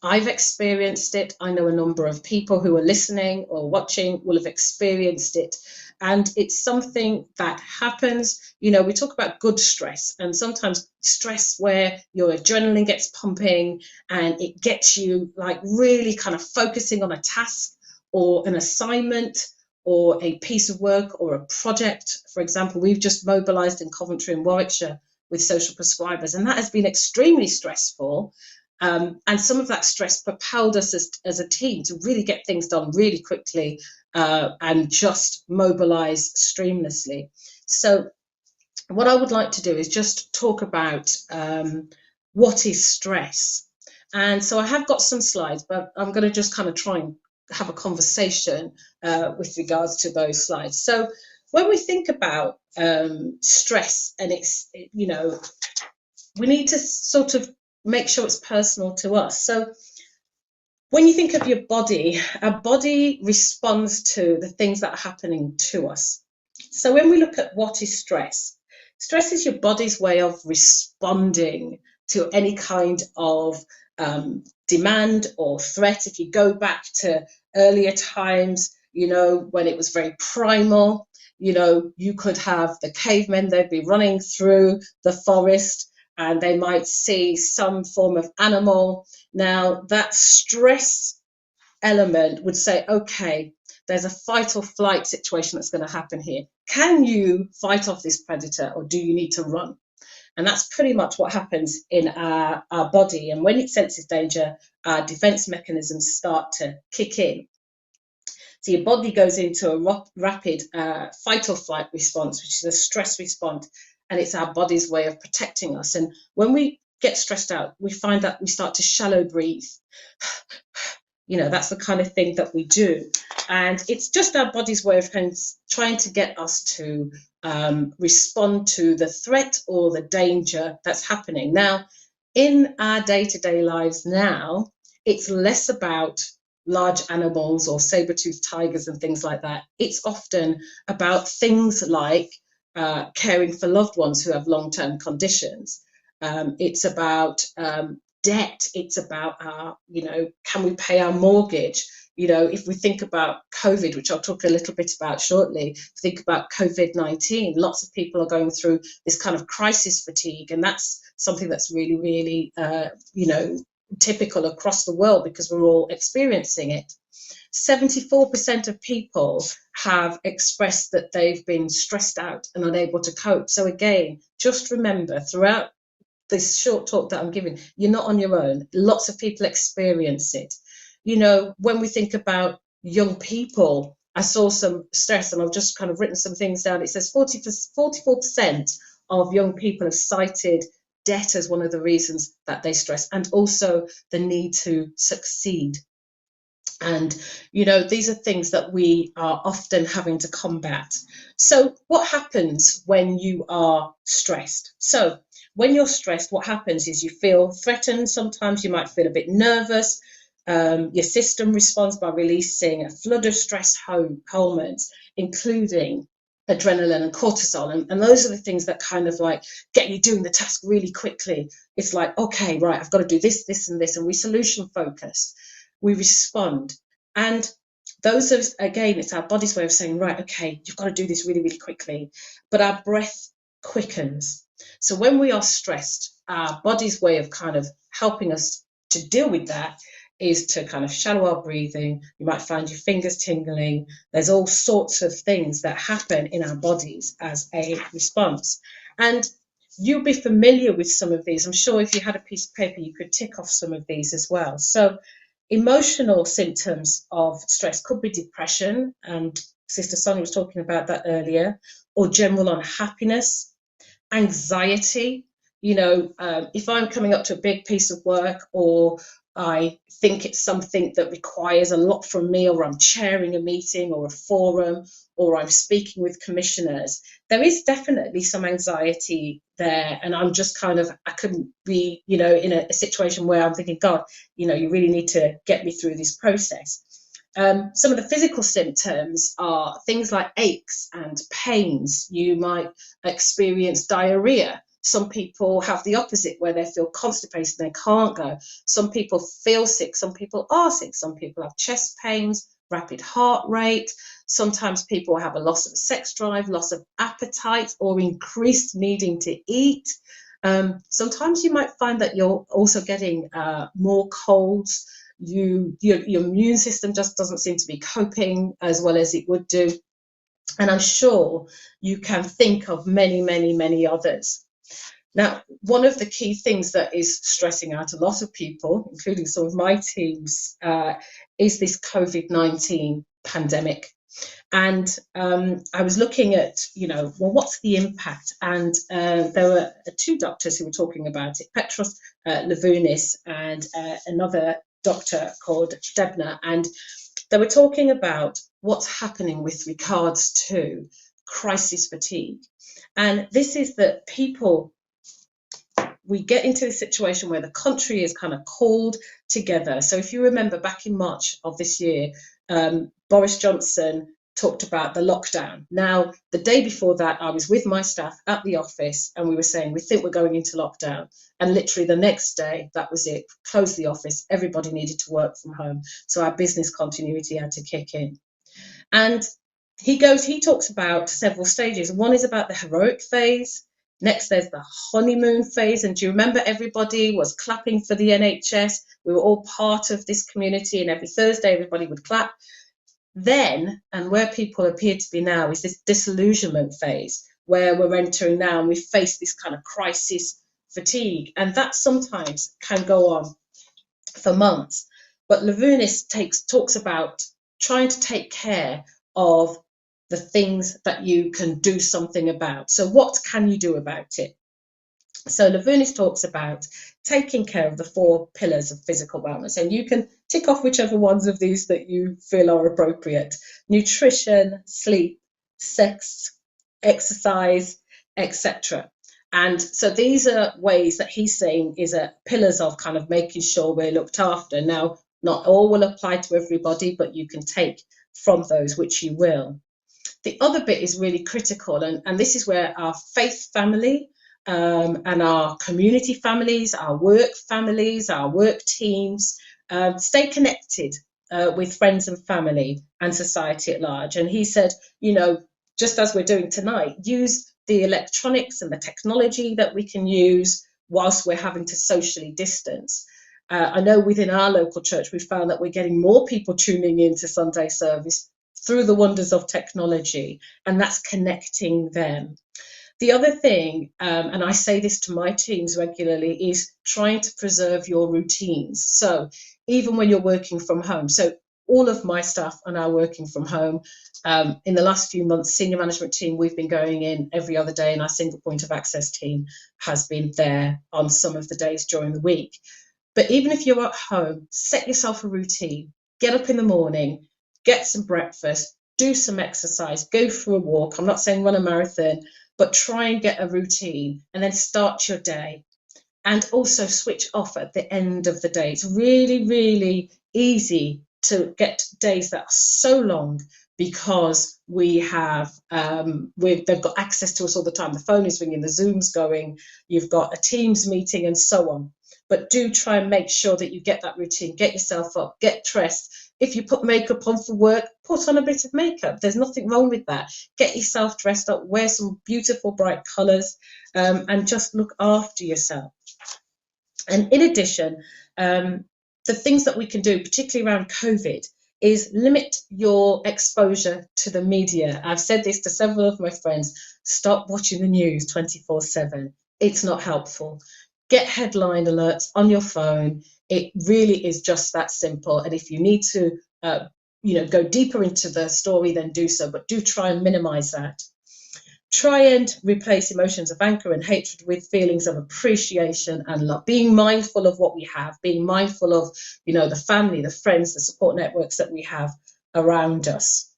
C: I've experienced it. I know a number of people who are listening or watching will have experienced it. And it's something that happens. We talk about good stress, and sometimes stress where your adrenaline gets pumping and it gets you like really kind of focusing on a task or an assignment or a piece of work or a project. For example, we've just mobilised in Coventry and Warwickshire with social prescribers, and that has been extremely stressful. And some of that stress propelled us as a team to really get things done really quickly and just mobilize streamlessly. So what I would like to do is just talk about what is stress. And so I have got some slides, but I'm going to just kind of try and have a conversation with regards to those slides. So when we think about stress, and it's, you know, we need to sort of make sure it's personal to us. So when you think of your body, our body responds to the things that are happening to us. So when we look at what is stress, stress is your body's way of responding to any kind of demand or threat. If you go back to earlier times, you know, when it was very primal, you know, you could have the cavemen, they'd be running through the forest and they might see some form of animal. Now, that stress element would say, okay, there's a fight or flight situation that's going to happen here. Can you fight off this predator, or do you need to run? And that's pretty much what happens in our body. And when it senses danger, our defense mechanisms start to kick in. So your body goes into a rapid fight or flight response, which is a stress response, and it's our body's way of protecting us. And when we get stressed out, we find that we start to shallow breathe. You know, that's the kind of thing that we do. And it's just our body's way of trying to get us to respond to the threat or the danger that's happening. Now, in our day-to-day lives now, it's less about large animals or saber-toothed tigers and things like that. It's often about things like caring for loved ones who have long-term conditions. It's about debt. It's about you know, can we pay our mortgage? You know, if we think about COVID, which I'll talk a little bit about shortly, think about COVID-19, lots of people are going through this kind of crisis fatigue, and that's something that's really, really, you know, typical across the world because we're all experiencing it. 74% of people have expressed that they've been stressed out and unable to cope. So again, just remember throughout this short talk that I'm giving, you're not on your own. Lots of people experience it. You know, when we think about young people, I saw some stress and I've just kind of written some things down. It says 44% of young people have cited debt as one of the reasons that they stress, and also the need to succeed. And, you know, these are things that we are often having to combat. So what happens when you are stressed? So when you're stressed, what happens is you feel threatened. Sometimes you might feel a bit nervous. Your system responds by releasing a flood of stress hormones, including adrenaline and cortisol. And those are the things that kind of like get you doing the task really quickly. It's like, okay, right, I've got to do this, this, and this. And we solution focus. We respond. And those are, again, it's our body's way of saying, right, okay, you've got to do this really, really quickly. But our breath quickens. So when we are stressed, our body's way of kind of helping us to deal with that is to kind of shallow our breathing. You might find your fingers tingling. There's all sorts of things that happen in our bodies as a response. And you'll be familiar with some of these. I'm sure if you had a piece of paper, you could tick off some of these as well. So emotional symptoms of stress could be depression, and Sister Sonia was talking about that earlier, or general unhappiness, anxiety. You know, if I'm coming up to a big piece of work, or I think it's something that requires a lot from me, or I'm chairing a meeting or a forum, or I'm speaking with commissioners, there is definitely some anxiety there. And I'm just kind of, I couldn't be, you know, in a situation where I'm thinking, God, you know, you really need to get me through this process. Some of the physical symptoms are things like aches and pains. You might experience diarrhea. Some people have the opposite, where they feel constipated and they can't go. Some people feel sick. Some people are sick. Some people have chest pains, rapid heart rate. Sometimes people have a loss of sex drive, loss of appetite, or increased needing to eat. Sometimes you might find that you're also getting more colds. Your immune system just doesn't seem to be coping as well as it would do. And I'm sure you can think of many, many, many others. Now, one of the key things that is stressing out a lot of people, including some of my teams, is this COVID-19 pandemic. And I was looking at, well, what's the impact? And there were two doctors who were talking about it, Petros Lavounis and another doctor called Debna. And they were talking about what's happening with regards to crisis fatigue. And this is that people, we get into a situation where the country is kind of called together. So if you remember back in March of this year, Boris Johnson talked about the lockdown. Now, the day before that, I was with my staff at the office and we were saying, we think we're going into lockdown. And literally the next day, that was it, closed the office, everybody needed to work from home. So our business continuity had to kick in. And he talks about several stages. One is about the heroic phase. Next, there's the honeymoon phase. And do you remember everybody was clapping for the NHS? We were all part of this community, and every Thursday, everybody would clap. Then, and where people appear to be now, is this disillusionment phase, where we're entering now and we face this kind of crisis fatigue. And that sometimes can go on for months. But Lavounis talks about trying to take care of the things that you can do something about. So what can you do about it? So Lavounis talks about taking care of the 4 pillars of physical wellness, and you can tick off whichever ones of these that you feel are appropriate: nutrition, sleep, sex, exercise, etc. And so these are ways that he's saying is pillars of kind of making sure we're looked after. Now, not all will apply to everybody, but you can take from those which you will. The other bit is really critical, and this is where our faith family and our community families, our work families, our work teams, stay connected with friends and family and society at large. And he said, just as we're doing tonight, use the electronics and the technology that we can use whilst we're having to socially distance. I know within our local church, we found that we're getting more people tuning into Sunday service through the wonders of technology, and that's connecting them. The other thing, and I say this to my teams regularly, is trying to preserve your routines. So even when you're working from home, so all of my staff are now working from home. In the last few months, senior management team, we've been going in every other day, and our single point of access team has been there on some of the days during the week. But even if you're at home, set yourself a routine. Get up in the morning, get some breakfast, do some exercise, go for a walk. I'm not saying run a marathon, but try and get a routine and then start your day. And also switch off at the end of the day. It's really, really easy to get days that are so long because we have, they've got access to us all the time. The phone is ringing, the Zoom's going, you've got a Teams meeting and so on. But do try and make sure that you get that routine, get yourself up, get dressed. If you put makeup on for work, put on a bit of makeup. There's nothing wrong with that. Get yourself dressed up, wear some beautiful bright colours, and just look after yourself. And in addition, the things that we can do, particularly around COVID, is limit your exposure to the media. I've said this to several of my friends, stop watching the news 24/7. It's not helpful. Get headline alerts on your phone. It really is just that simple. And if you need to, go deeper into the story, then do so, but do try and minimize that. Try and replace emotions of anger and hatred with feelings of appreciation and love. Being mindful of what we have, being mindful of, the family, the friends, the support networks that we have around us.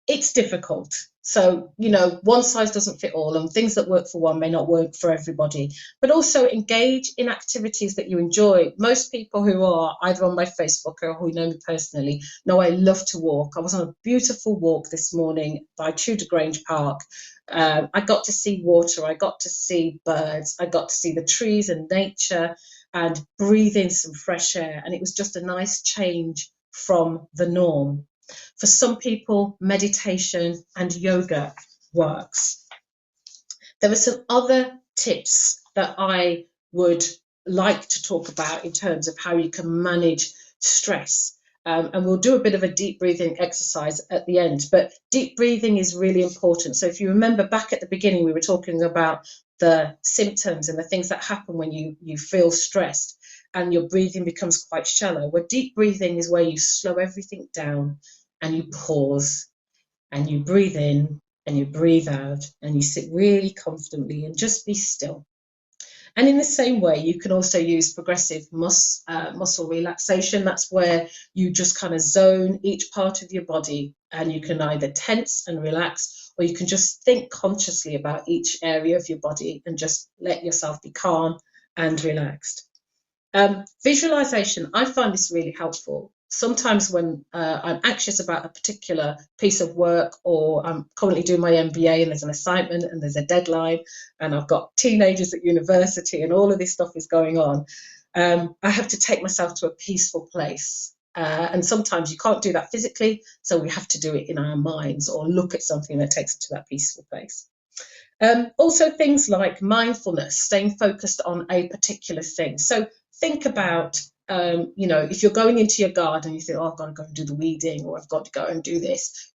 C: It's difficult. So, one size doesn't fit all, and things that work for one may not work for everybody. But also engage in activities that you enjoy. Most people who are either on my Facebook or who know me personally know I love to walk. I was on a beautiful walk this morning by Tudor Grange Park. I got to see water, I got to see birds, I got to see the trees and nature and breathe in some fresh air. And it was just a nice change from the norm. For some people, meditation and yoga works. There are some other tips that I would like to talk about in terms of how you can manage stress. And we'll do a bit of a deep breathing exercise at the end, but deep breathing is really important. So if you remember back at the beginning, we were talking about the symptoms and the things that happen when you feel stressed and your breathing becomes quite shallow. Well, deep breathing is where you slow everything down and you pause and you breathe in and you breathe out and you sit really comfortably and just be still. And in the same way, you can also use progressive muscle relaxation. That's where you just kind of zone each part of your body, and you can either tense and relax, or you can just think consciously about each area of your body and just let yourself be calm and relaxed. Visualization, I find this really helpful. Sometimes when I'm anxious about a particular piece of work, or I'm currently doing my MBA and there's an assignment and there's a deadline and I've got teenagers at university and all of this stuff is going on, I have to take myself to a peaceful place. And sometimes you can't do that physically, so we have to do it in our minds or look at something that takes us to that peaceful place. Also things like mindfulness, staying focused on a particular thing. So think about, if you're going into your garden, you think, oh, I've got to go and do the weeding, or I've got to go and do this.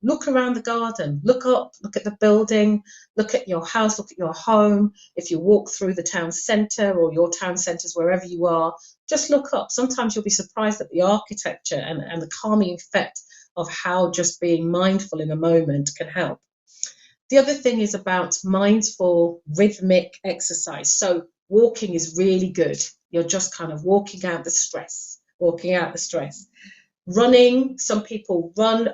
C: Look around the garden, look up, look at the building, look at your house, look at your home. If you walk through the town centre or your town centres, wherever you are, just look up. Sometimes you'll be surprised at the architecture and the calming effect of how just being mindful in a moment can help. The other thing is about mindful rhythmic exercise. So walking is really good. You're just kind of walking out the stress. Running, some people run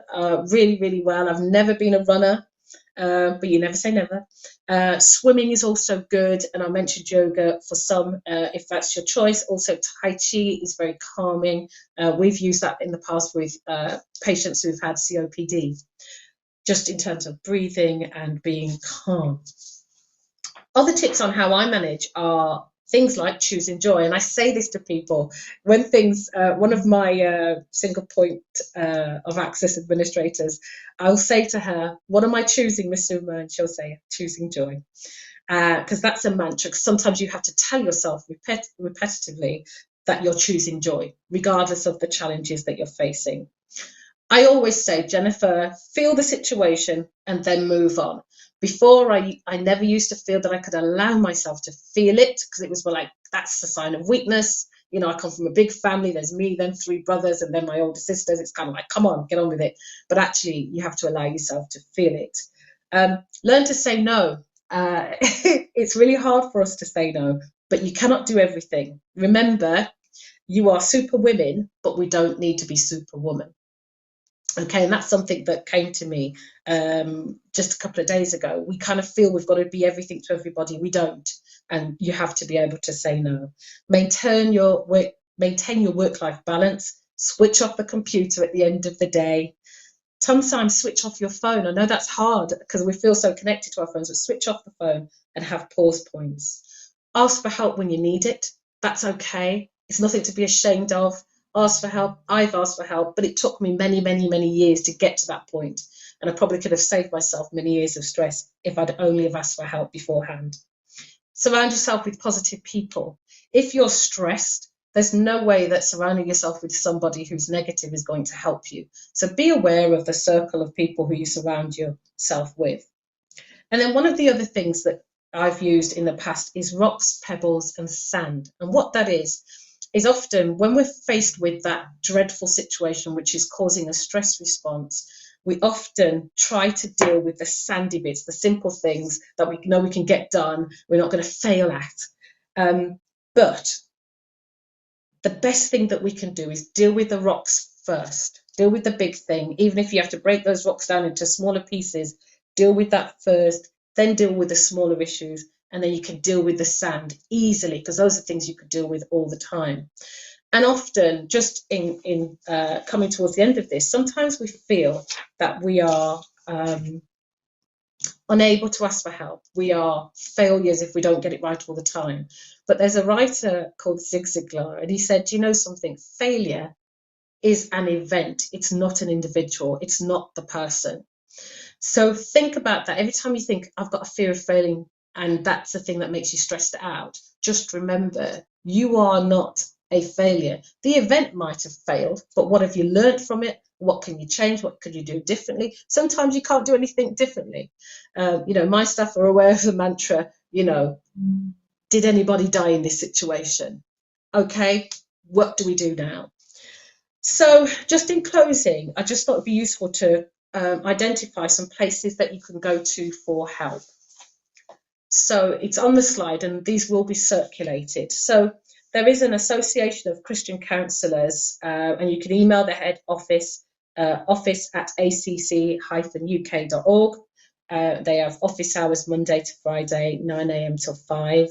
C: really, really well. I've never been a runner, but you never say never. Swimming is also good. And I mentioned yoga for some, if that's your choice. Also, Tai Chi is very calming. We've used that in the past with patients who've had COPD. Just in terms of breathing and being calm. Other tips on how I manage are things like choosing joy. And I say this to people when things, one of my single point of access administrators, I'll say to her, what am I choosing, Miss Uma? And she'll say, choosing joy. Because that's a mantra. Sometimes you have to tell yourself repetitively that you're choosing joy, regardless of the challenges that you're facing. I always say, Jennifer, feel the situation and then move on. Before, I never used to feel that I could allow myself to feel it, because it was like, that's a sign of weakness. I come from a big family. There's me, then 3 brothers, and then my older sisters. It's kind of like, come on, get on with it. But actually, you have to allow yourself to feel it. Learn to say no. It's really hard for us to say no, but you cannot do everything. Remember, you are super women, but we don't need to be superwoman. Okay, and that's something that came to me just a couple of days ago. We kind of feel we've got to be everything to everybody. We don't, and you have to be able to say no. Maintain your work-life balance. Switch off the computer at the end of the day. Sometimes switch off your phone. I know that's hard because we feel so connected to our phones, but switch off the phone and have pause points. Ask for help when you need it. That's okay. It's nothing to be ashamed of. Ask for help. I've asked for help, but it took me many, many, many years to get to that point. And I probably could have saved myself many years of stress if I'd only have asked for help beforehand. Surround yourself with positive people. If you're stressed, there's no way that surrounding yourself with somebody who's negative is going to help you. So be aware of the circle of people who you surround yourself with. And then one of the other things that I've used in the past is rocks, pebbles, and sand. And what that is often when we're faced with that dreadful situation which is causing a stress response, we often try to deal with the sandy bits, the simple things that we know we can get done, we're not going to fail at. But the best thing that we can do is deal with the rocks first. Deal with the big thing. Even if you have to break those rocks down into smaller pieces, deal with that first, then deal with the smaller issues. And then you can deal with the sand easily, because those are things you could deal with all the time. And often, just in coming towards the end of this, sometimes we feel that we are unable to ask for help. We are failures if we don't get it right all the time. But there's a writer called Zig Ziglar, and he said, you know something? Failure is an event. It's not an individual. It's not the person. So think about that. Every time you think, I've got a fear of failing, and that's the thing that makes you stressed out, just remember, you are not a failure. The event might have failed, but what have you learned from it? What can you change? What could you do differently? Sometimes you can't do anything differently. My staff are aware of the mantra, did anybody die in this situation? Okay, what do we do now? So just in closing, I just thought it'd be useful to identify some places that you can go to for help. So it's on the slide and these will be circulated. So there is an association of Christian counsellors and you can email the head office, office@acc-uk.org. They have office hours Monday to Friday, 9 a.m. till 5.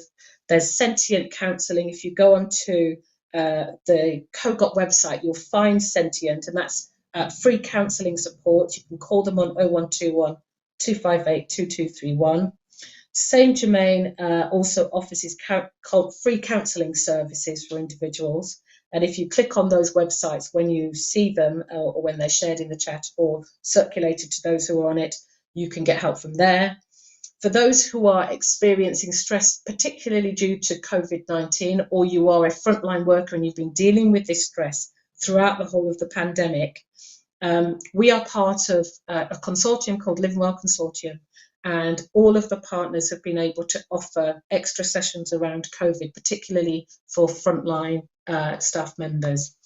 C: There's Sentient Counselling. If you go onto the COGOT website, you'll find Sentient, and that's free counselling support. You can call them on 0121 258 2231. Saint Germain also offers free counselling services for individuals. And if you click on those websites when you see them or when they're shared in the chat or circulated to those who are on it, you can get help from there. For those who are experiencing stress, particularly due to COVID-19, or you are a frontline worker and you've been dealing with this stress throughout the whole of the pandemic, we are part of a consortium called Living Well Consortium, and all of the partners have been able to offer extra sessions around COVID, particularly for frontline staff members.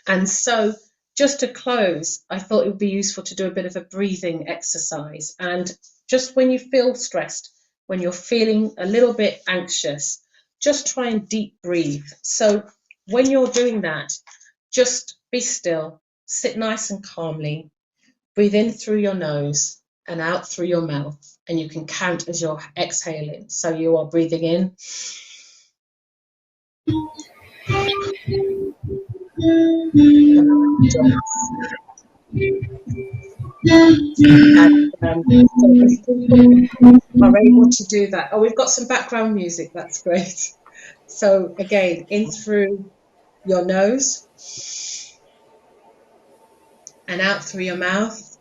C: And so just to close, I thought it would be useful to do a bit of a breathing exercise. And just when you feel stressed, when you're feeling a little bit anxious, just try and deep breathe. So when you're doing that, just be still, sit nice and calmly, breathe in through your nose and out through your mouth, and you can count as you're exhaling. So you are breathing in. And so if people are able to do that. Oh, we've got some background music, that's great. So again, in through your nose and out through your mouth.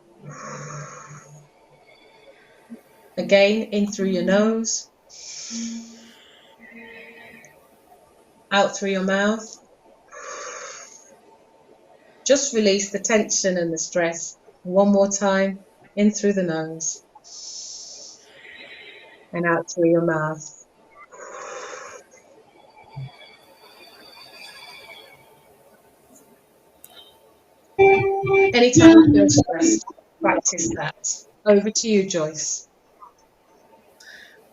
C: Again, in through your nose, out through your mouth. Just release the tension and the stress. One more time, in through the nose and out through your mouth. Anytime you feel stressed, practice that. Over to you, Joyce.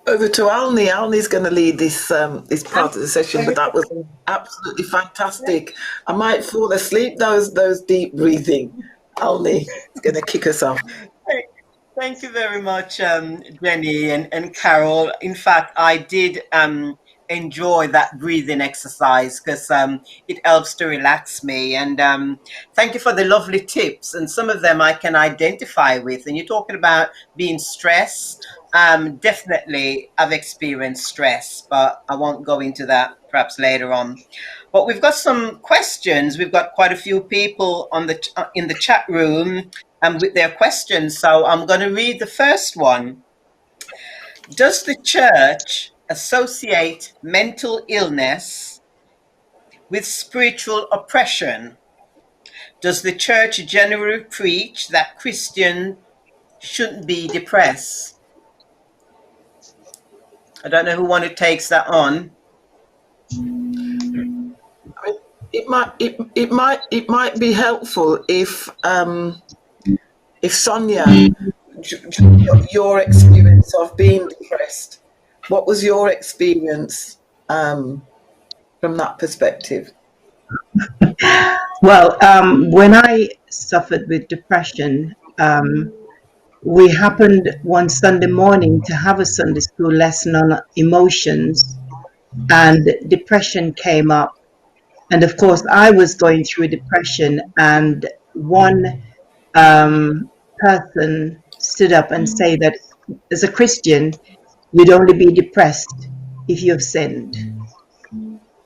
A: Over to Alni. Alni's going to lead this this part of the session, but that was absolutely fantastic. I might fall asleep those deep breathing. Alni is going to kick us off.
B: Thank you very much, Jenny and Carol. In fact, I did enjoy that breathing exercise because it helps to relax me. And thank you for the lovely tips. And some of them I can identify with. And you're talking about being stressed. Definitely I've experienced stress, but I won't go into that perhaps later on. But we've got some questions. We've got quite a few people on in the chat room with their questions. So I'm going to read the first one. Does the church associate mental illness with spiritual oppression? Does the church generally preach that Christians shouldn't be depressed? I don't know who one who takes that on.
A: It might be helpful if Sonia, your experience of being depressed, what was your experience from that perspective?
D: Well, when I suffered with depression, we happened one Sunday morning to have a Sunday school lesson on emotions, and depression came up. And of course, I was going through depression, and one person stood up and said that as a Christian, you'd only be depressed if you've sinned.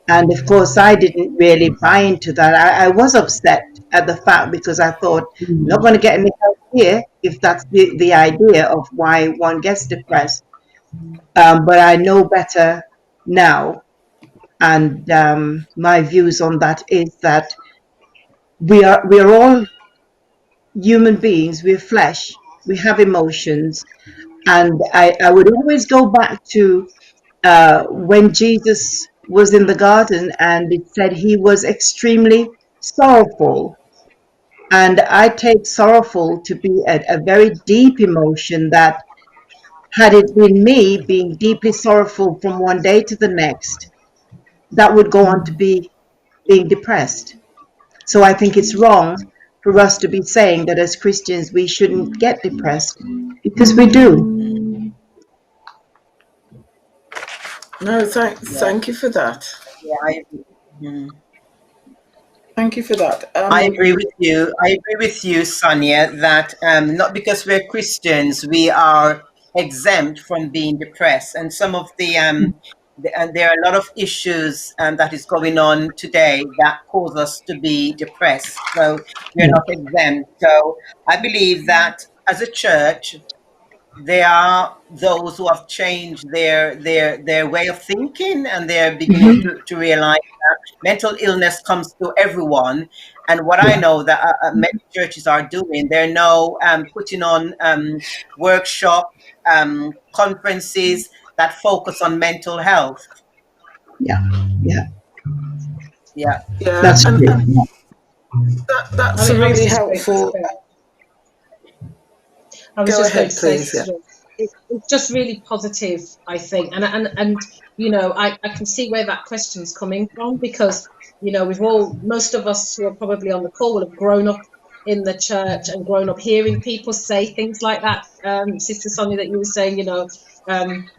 D: And of course, I didn't really buy into that. I was upset at the fact because I thought, I'm not going to get any help here if that's the idea of why one gets depressed. But I know better now. And my views on that is that we are all human beings. We're flesh. We have emotions, and I would always go back to when Jesus was in the garden, and it said he was extremely sorrowful. And I take sorrowful to be a very deep emotion that, had it been me being deeply sorrowful from one day to the next, that would go on to be being depressed. So I think it's wrong for us to be saying that as Christians we shouldn't get depressed, because we do.
A: No,
B: Yeah,
A: thank you for that.
B: yeah, mhm.
A: Thank you for that.
B: I agree with you. I agree with you, Sonia, that not because we're Christians, we are exempt from being depressed. And some of and there are a lot of issues that is going on today that cause us to be depressed. So we're
D: Yeah.
B: not exempt. So I believe that as a church, there are those who have changed their way of thinking, and they're beginning
D: Mhm.
B: to realize that mental illness comes to everyone. And what I
D: Yeah.
B: know that many churches are doing, they're now putting on workshop conferences that focus on mental health.
D: Yeah. Yeah.
B: Yeah.
A: Yeah,
D: That's
A: and
D: true.
C: I
A: that's
C: mean,
A: a
C: I was
A: really
C: just going to
A: helpful.
C: say, I was
A: Go
C: just going to
A: ahead,
C: say,
A: please. Yeah.
C: Sister, it's just really positive, I think, and you know, I can see where that question's coming from, because you know, most of us who are probably on the call will have grown up in the church and grown up hearing people say things like that. Sister Sonia, that you were saying, you know,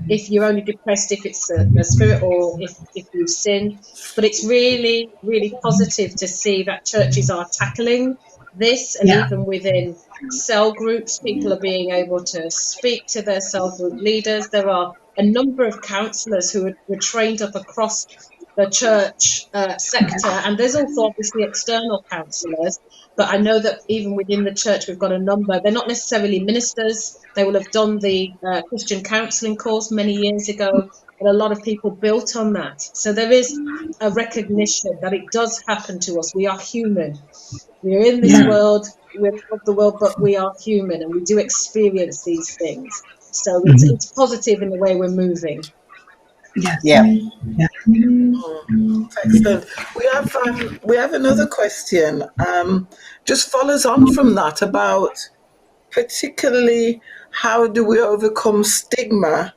C: if you're only depressed if it's a spirit, or if you've sinned. But it's really, really positive to see that churches are tackling this, and
D: Yeah.
C: even within cell groups, people are being able to speak to their cell group leaders. There are a number of counsellors who were trained up across the church sector, and there's also obviously external counsellors. But I know that even within the church, we've got a number. They're not necessarily ministers. They will have done the Christian counselling course many years ago, and a lot of people built on that. So there is a recognition that it does happen to us. We are human. We're in this
D: Yeah.
C: world, we're of the world, but we are human, and we do experience these things. So
D: Mhm.
C: it's positive in the way we're moving.
D: Yes.
B: Yeah.
D: Yeah.
A: Excellent. We have another question. Just follows on from that about particularly how do we overcome stigma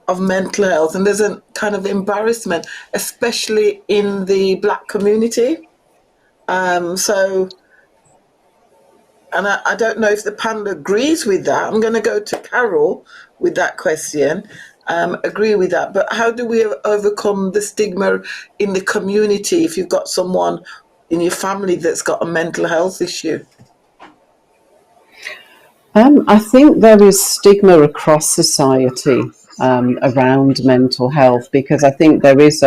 A: of mental health, and there's a kind of embarrassment, especially in the Black community. So, and I don't know if the panel agrees with that. I'm going to go to Carol with that question. Agree with that, but how do we overcome the stigma in the community if you've got someone in your family that's got a mental health issue?
F: I think there is stigma across society around mental health, because I think there is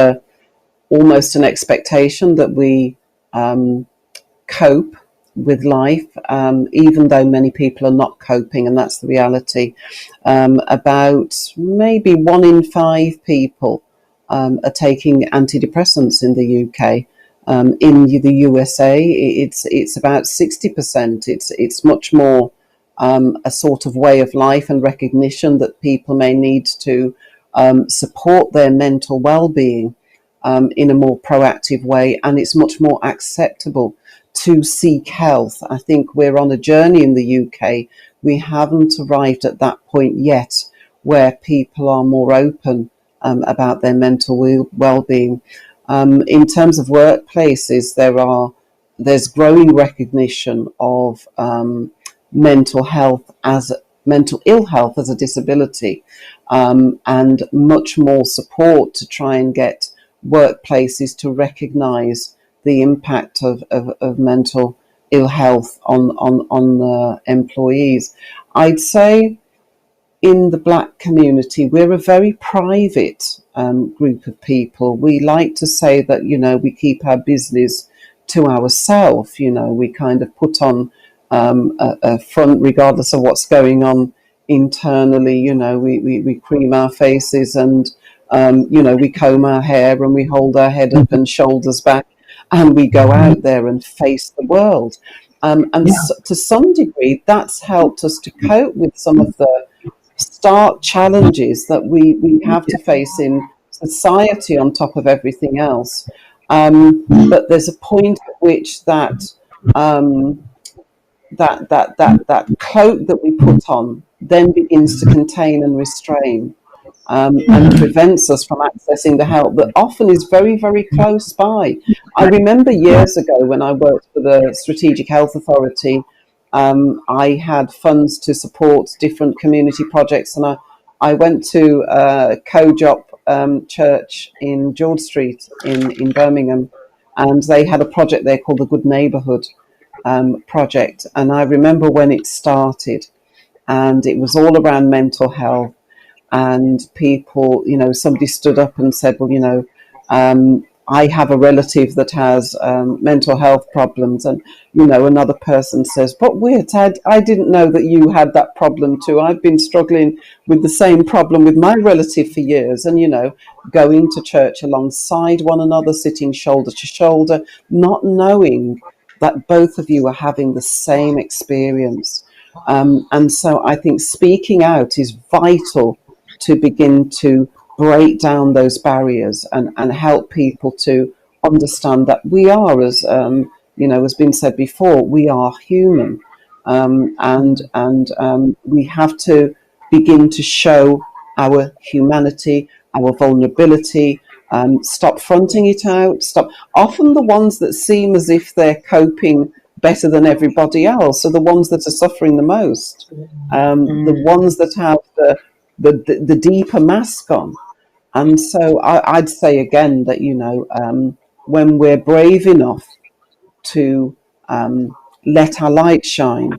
F: almost an expectation that we cope with life, even though many people are not coping, and that's the reality. About maybe 1 in 5 people are taking antidepressants in the UK. In the USA, it's about 60%. It's much more a sort of way of life and recognition that people may need to support their mental well-being in a more proactive way, and it's much more acceptable to seek health. I think we're on a journey in the UK. We haven't arrived at that point yet where people are more open about their mental well-being. In terms of workplaces, there's growing recognition of mental ill health as a disability, and much more support to try and get workplaces to recognise the impact of mental ill health on employees. I'd say in the Black community, we're a very private group of people. We like to say that, we keep our business to ourselves. We kind of put on a front regardless of what's going on internally. We cream our faces and We comb our hair and we hold our head up and shoulders back, and we go out there and face the world. To some degree, that's helped us to cope with some of the stark challenges that we have to face in society on top of everything else. But there's a point at which that cloak that we put on then begins to contain and restrain, and prevents us from accessing the help that often is very, very close by. I remember years ago when I worked for the Strategic Health Authority, I had funds to support different community projects, and I went to COJOP Church in George Street in Birmingham, and they had a project there called the Good Neighbourhood project. And I remember when it started, and it was all around mental health. And people, somebody stood up and said, well, I have a relative that has mental health problems. And, another person says, but wait, I didn't know that you had that problem too. I've been struggling with the same problem with my relative for years. And, going to church alongside one another, sitting shoulder to shoulder, not knowing that both of you are having the same experience. And so I think speaking out is vital to begin to break down those barriers and help people to understand that we are, as has been said before, we are human, and we have to begin to show our humanity, our vulnerability. Stop fronting it out. Often the ones that seem as if they're coping better than everybody else are the ones that are suffering the most. The ones that have the deeper mask on. And so I'd say again that, when we're brave enough to let our light shine,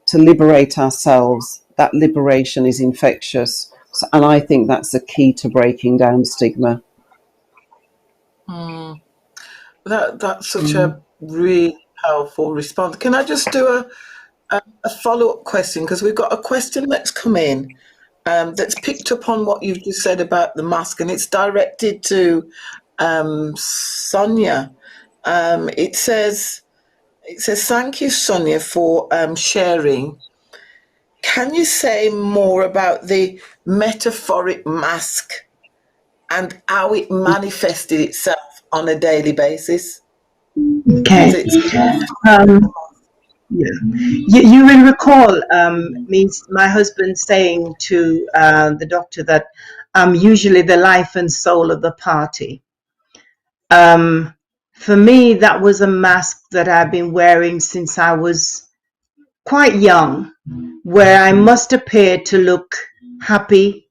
F: to liberate ourselves, that liberation is infectious. And I think that's the key to breaking down stigma.
A: That's such a really powerful response. Can I just do a follow-up question? Because we've got a question that's come in that's picked up on what you've just said about the mask, and it's directed to Sonia. It says, thank you, Sonia, for sharing. Can you say more about the metaphoric mask and how it manifested itself on a daily basis?
D: Okay. Yeah. You will recall means my husband saying to the doctor that I'm usually the life and soul of the party. For me, that was a mask that I've been wearing since I was quite young, where I must appear to look happy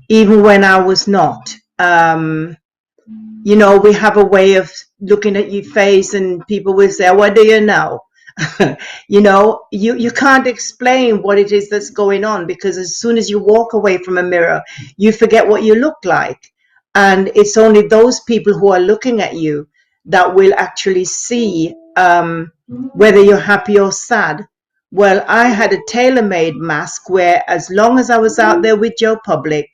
D: even when I was not. We have a way of looking at your face and people will say, what do you know? You can't explain what it is that's going on, because as soon as you walk away from a mirror, you forget what you look like. And it's only those people who are looking at you that will actually see whether you're happy or sad. Well, I had a tailor-made mask where as long as I was out there with Joe Public,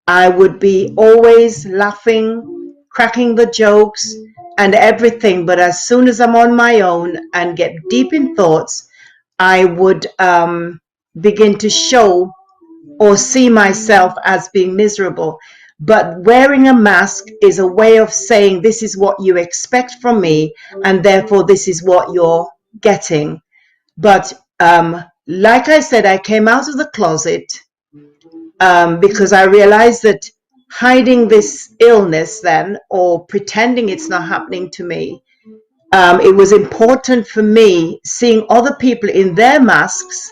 D: I would be always laughing, cracking the jokes and everything. But as soon as I'm on my own and get deep in thoughts, I would begin to show or see myself as being miserable. But wearing a mask is a way of saying, this is what you expect from me, and therefore this is what you're getting. But like I said, I came out of the closet because I realized that hiding this illness then, or pretending it's not happening to me, it was important for me seeing other people in their masks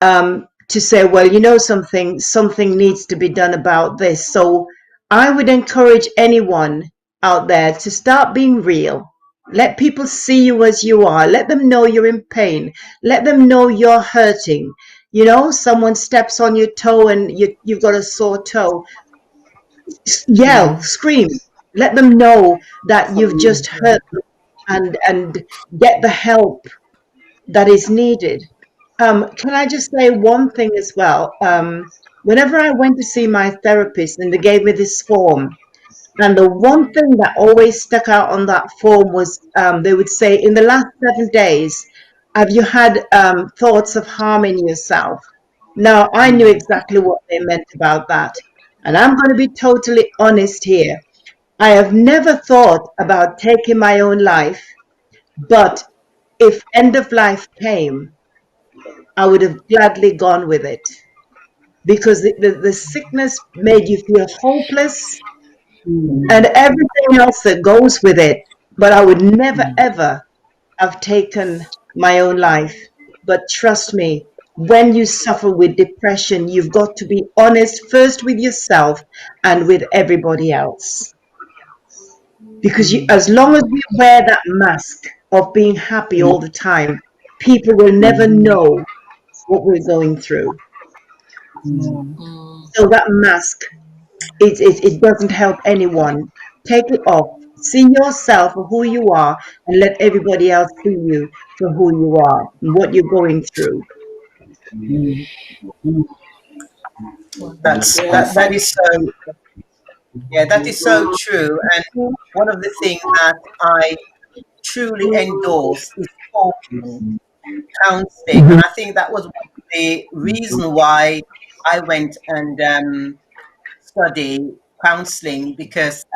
D: to say, well, something needs to be done about this. So I would encourage anyone out there to start being real. Let people see you as you are. Let them know you're in pain. Let them know you're hurting. Someone steps on your toe and you've got a sore toe. Yell, scream. Let them know that you've just hurt them and get the help that is needed. Can I just say one thing as well? whenever I went to see my therapist and they gave me this form, and the one thing that always stuck out on that form was they would say, in the last 7 days, have you had thoughts of harming yourself? Now, I knew exactly what they meant about that. And I'm going to be totally honest here. I have never thought about taking my own life, but if end of life came, I would have gladly gone with it because the sickness made you feel hopeless and everything else that goes with it. But I would never, ever have taken my own life. But trust me, when you suffer with depression, you've got to be honest first with yourself and with everybody else. Because as long as we wear that mask of being happy all the time, people will never know what we're going through. So that mask, it doesn't help anyone. Take it off. See yourself for who you are and let everybody else see you for who you are and what you're going through.
B: That is so, yeah, that is so true. And one of the things that I truly endorse is talking, counseling, and I think that was one of the reason why I went and study counseling, because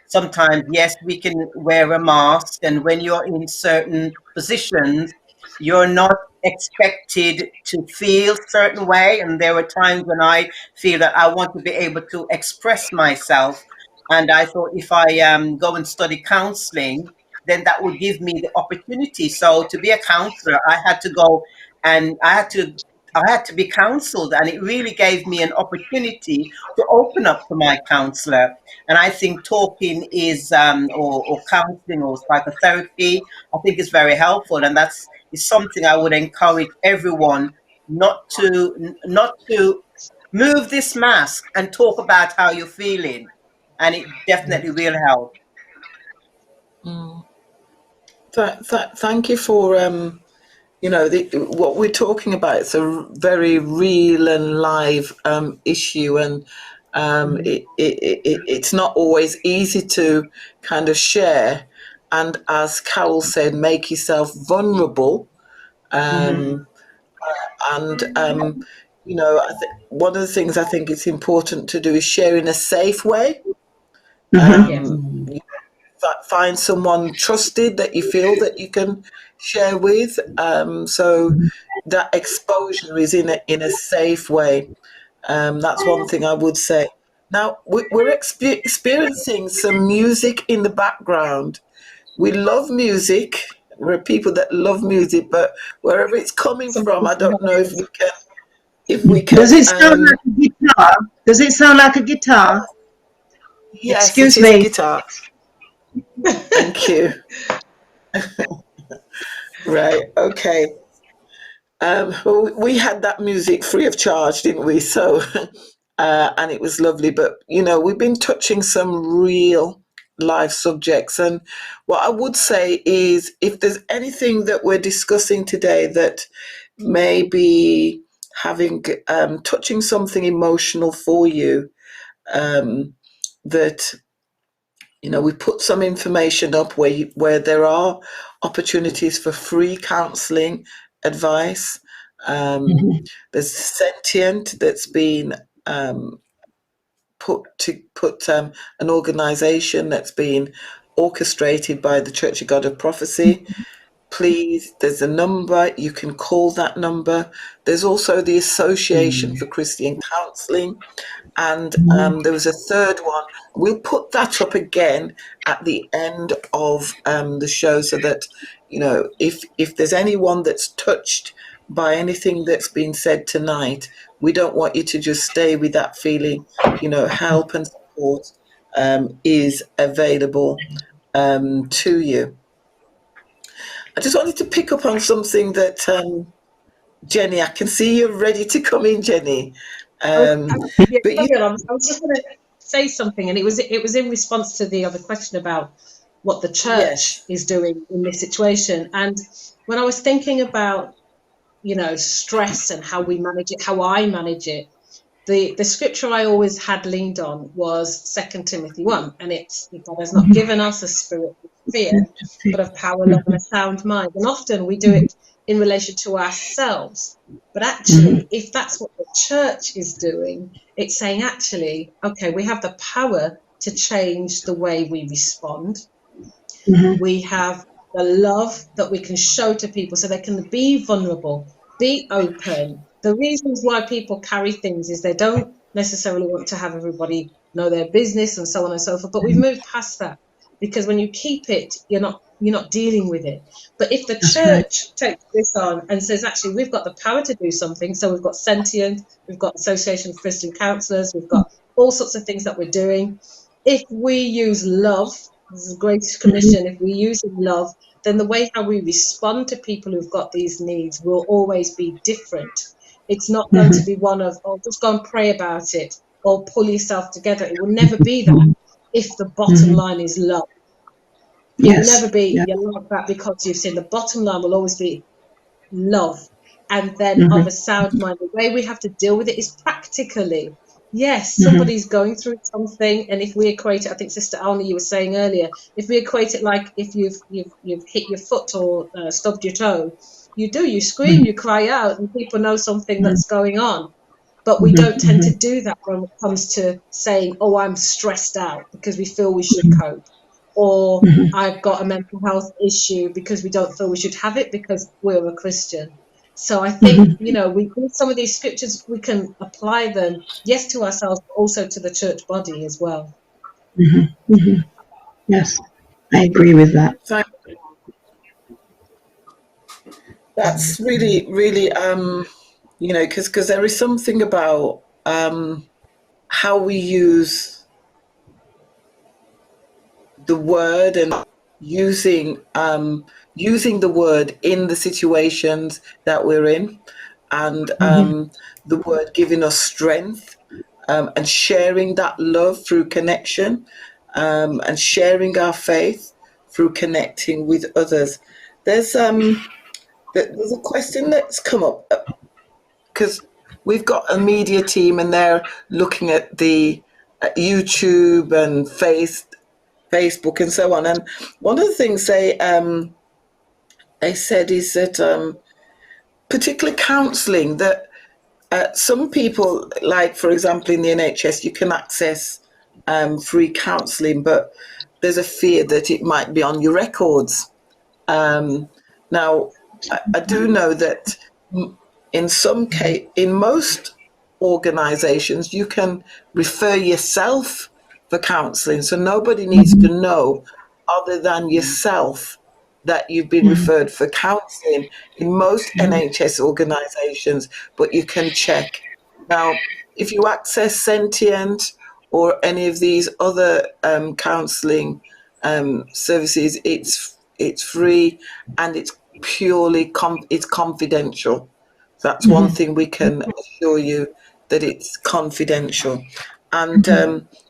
B: sometimes, yes, we can wear a mask, and when you're in certain positions, you're not expected to feel certain way. And there were times when I feel that I want to be able to express myself, and I thought if I go and study counseling, then that would give me the opportunity. So to be a counselor, I had to go and I had to be counseled, and it really gave me an opportunity to open up to my counselor. And I think talking is, or counseling or psychotherapy, I think is very helpful. And that's is something I would encourage everyone not to move this mask and talk about how you're feeling. And it definitely will help.
A: Thank you for what we're talking about. It's a very real and live issue, and it's not always easy to kind of share. And as Carol said, make yourself vulnerable. And one of the things I think it's important to do is share in a safe way. Find someone trusted that you feel that you can share with, so that exposure is in a safe way. That's one thing I would say. Now we're experiencing some music in the background. We love music. We're people that love music, but wherever it's coming from, I don't know if we can.
D: Does it sound like a guitar? Does it sound like a guitar?
A: Yes,
D: Excuse
A: it is
D: me.
A: a guitar. Thank you. Right, okay. Well, we had that music free of charge, didn't we? So, and it was lovely. But, we've been touching some real life subjects. And what I would say is, if there's anything that we're discussing today that may be touching something emotional for you, that we put some information up where there are opportunities for free counselling advice. There's Sentient that's been put an organisation that's been orchestrated by the Church of God of Prophecy. Please, there's a number, you can call that number. There's also the Association for Christian Counselling. And there was a third one. We'll put that up again at the end of the show, so that, if there's anyone that's touched by anything that's been said tonight, we don't want you to just stay with that feeling. Help and support is available to you. I just wanted to pick up on something that Jenny, I can see you're ready to come in, Jenny.
C: I was just going to say something, and it was in response to the other question about what the church is doing in this situation. And when I was thinking about, stress and how we manage it, how I manage it, the scripture I always had leaned on was 2 Timothy 1, and it's, God has not given us a spirit of fear, but of power, love, and a sound mind. And often we do it in relation to ourselves. But actually, if that's what the church is doing, it's saying, actually, okay, we have the power to change the way we respond. We have the love that we can show to people so they can be vulnerable, be open. The reasons why people carry things is they don't necessarily want to have everybody know their business and so on and so forth. But we've moved past that, because when you keep it, you're not dealing with it. But if the church takes this on and says, actually, we've got the power to do something, so we've got Sentient, we've got Association of Christian Counsellors, we've got all sorts of things that we're doing. If we use love, this is a great commission, if we use love, then the way how we respond to people who've got these needs will always be different. It's not going to be one of, oh, just go and pray about it or pull yourself together. It will never be that if the bottom line is love. It will never be, you're like that because you've seen. The bottom line will always be love, and then of a sound mind. The way we have to deal with it is practically. Yes, somebody's going through something, and if we equate it, I think Sister Alna, you were saying earlier, if we equate it like if you've hit your foot or stubbed your toe, you scream, you cry out, and people know something that's going on. But we don't tend to do that when it comes to saying, oh, I'm stressed out, because we feel we should cope. Or I've got a mental health issue, because we don't feel we should have it because we're a Christian. So I think, with some of these scriptures, we can apply them, yes, to ourselves, but also to the church body as well.
D: Yes, I agree with that.
A: That's really, really, because there is something about how we use the word and using the word in the situations that we're in, and the word giving us strength, and sharing that love through connection, and sharing our faith through connecting with others. There's a question that's come up, because we've got a media team and they're looking at the YouTube and Facebook and so on. And one of the things they said is that particularly counselling, that some people, like for example in the NHS, you can access free counselling, but there's a fear that it might be on your records. Now, I do know that in most organisations, you can refer yourself for counselling, so nobody needs to know other than yourself that you've been referred for counselling in most NHS organisations, but you can check. Now, if you access Sentient or any of these other counselling services, it's free and it's purely it's confidential. That's one thing we can assure you, that it's confidential. And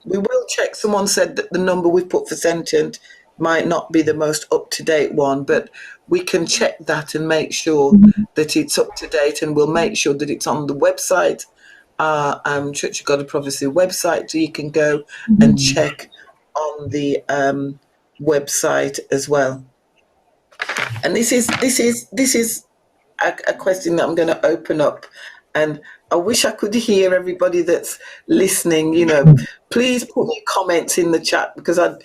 A: we will check. Someone said that the number we put for Sentient might not be the most up-to-date one, but we can check that and make sure that it's up to date, and we'll make sure that it's on the website, Church of God of Prophecy website, so you can go and check on the website as well. And this is a question that I'm going to open up, and I wish I could hear everybody that's listening. Please put your comments in the chat, because I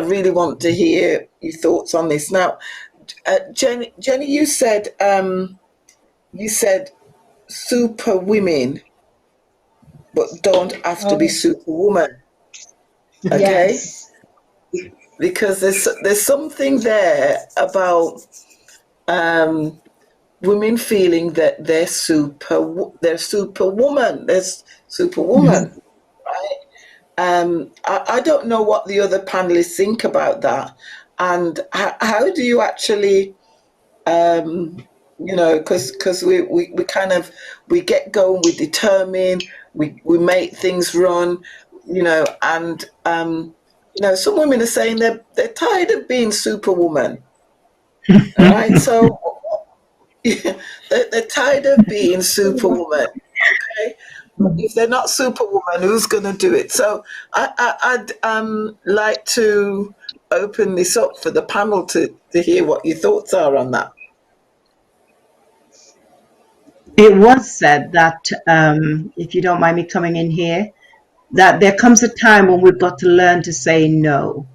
A: really want to hear your thoughts on this. Now, Jenny, you said super women, but don't have to be superwoman. Okay,
C: Yes.
A: Because there's something there about women feeling that they're superwoman, right? I don't know what the other panelists think about that, and how do you actually, because we kind of, we get going, we determine, we make things run, and some women are saying they're tired of being superwoman, all right? So they're tired of being superwoman, okay? If they're not superwoman, who's going to do it? So I'd like to open this up for the panel to hear what your thoughts are on that.
D: It was said that, if you don't mind me coming in here, that there comes a time when we've got to learn to say no.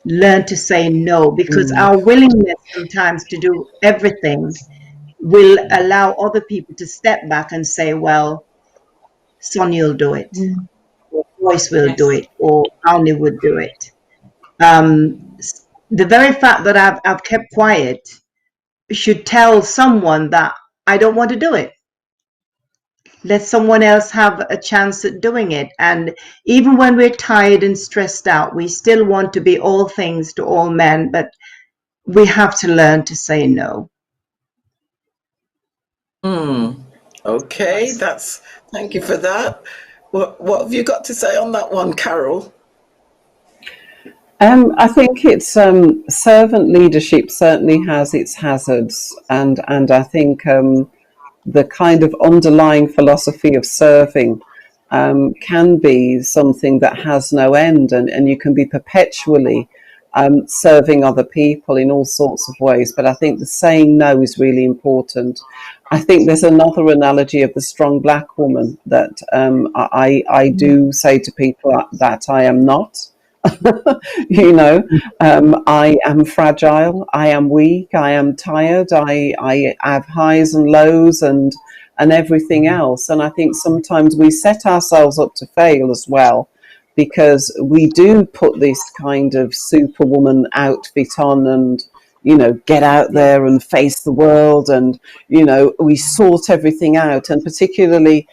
D: Learn to say no, because our willingness sometimes to do everything will allow other people to step back and say, well, Sonia will do it, or Joyce will do it, or Arnie would do it. The very fact that I've kept quiet should tell someone that I don't want to do it. Let someone else have a chance at doing it. And even when we're tired and stressed out, we still want to be all things to all men, but we have to learn to say no.
A: Okay, thank you for that. What have you got to say on that one, Carol?
F: I think it's servant leadership certainly has its hazards, and I think the kind of underlying philosophy of serving can be something that has no end, and you can be perpetually serving other people in all sorts of ways. But I think the saying no is really important. I think there's another analogy of the strong black woman that I do say to people that I am not. I am fragile, I am weak, I am tired, I have highs and lows and everything else. And I think sometimes we set ourselves up to fail as well, because we do put this kind of superwoman outfit on and get out there and face the world, and we sort everything out. And particularly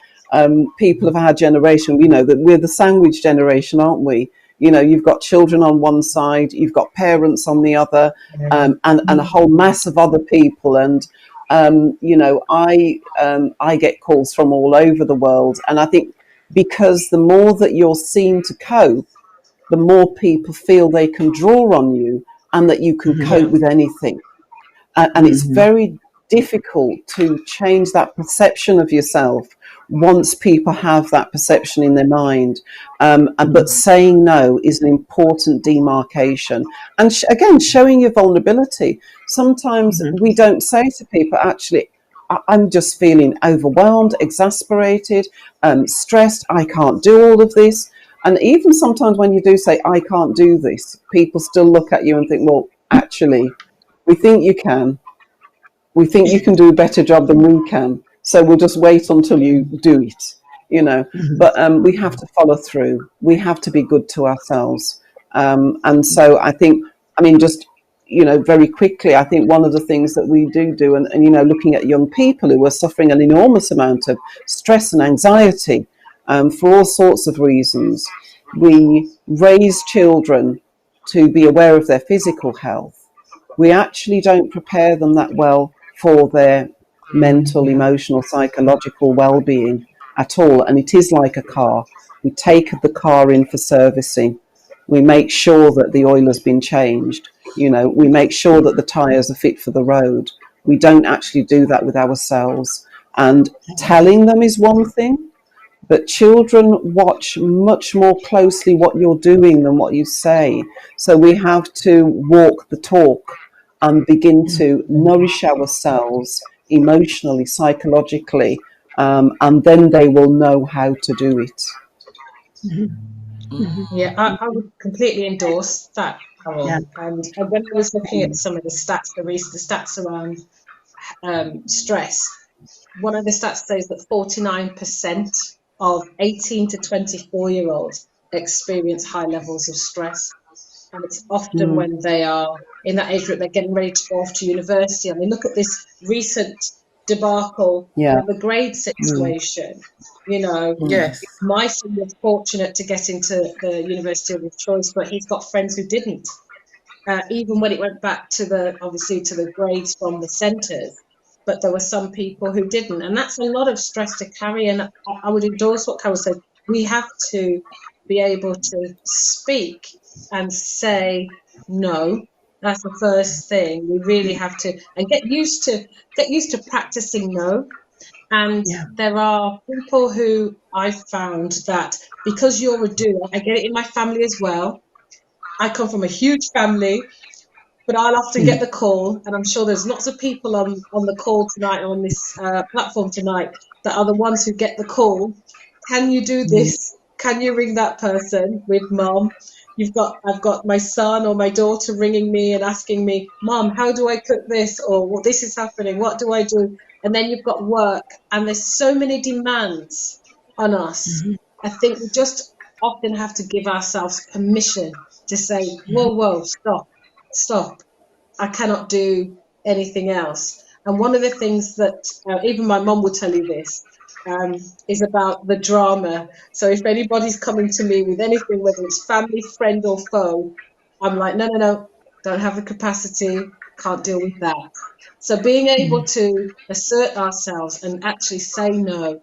F: people of our generation, that we're the sandwich generation, aren't we? You've got children on one side, you've got parents on the other, and a whole mass of other people. And, I get calls from all over the world. And I think because the more that you're seen to cope, the more people feel they can draw on you and that you can cope with anything. And it's very difficult to change that perception of yourself once people have that perception in their mind. But saying no is an important demarcation. And again, showing your vulnerability. Sometimes we don't say to people, actually, I'm just feeling overwhelmed, exasperated, stressed. I can't do all of this. And even sometimes when you do say, I can't do this, people still look at you and think, well, actually, we think you can. We think you can do a better job than we can. So we'll just wait until you do it, But we have to follow through. We have to be good to ourselves. And so I think, just, very quickly, I think one of the things that we do, and looking at young people who are suffering an enormous amount of stress and anxiety for all sorts of reasons, we raise children to be aware of their physical health. We actually don't prepare them that well for their mental, emotional, psychological well-being at all. And it is like a car. We take the car in for servicing. We make sure that the oil has been changed. We make sure that the tyres are fit for the road. We don't actually do that with ourselves. And telling them is one thing, but children watch much more closely what you're doing than what you say. So we have to walk the talk and begin to nourish ourselves emotionally, psychologically, and then they will know how to do it.
C: Yeah, I would completely endorse that, Carol. Yeah. And when I was looking at some of the stats, the stats around stress, one of the stats says that 49% of 18 to 24-year-olds experience high levels of stress. And it's often when they are in that age group, they're getting ready to go off to university. Look at this recent debacle of the grade situation.
A: Yes.
C: My son was fortunate to get into the university of his choice, but he's got friends who didn't. Even when it went back to the grades from the centres, but there were some people who didn't, and that's a lot of stress to carry. And I would endorse what Carol said. We have to be able to speak and say no. That's the first thing. We really have to, and get used to practicing no. And there are people who I've found that because you're a doer, I get it in my family as well. I come from a huge family, but I'll often get the call, and I'm sure there's lots of people on the call tonight, on this platform tonight, that are the ones who get the call. Can you do this? Can you ring that person with mom? I've got my son or my daughter ringing me and asking me, Mom, how do I cook this? Or, well, this is happening. What do I do? And then you've got work, and there's so many demands on us. I think we just often have to give ourselves permission to say, whoa, stop. I cannot do anything else. And one of the things that even my mum will tell you this is about the drama. So if anybody's coming to me with anything, whether it's family, friend, or foe, I'm like, no, don't have the capacity, can't deal with that. So being able to assert ourselves and actually say no.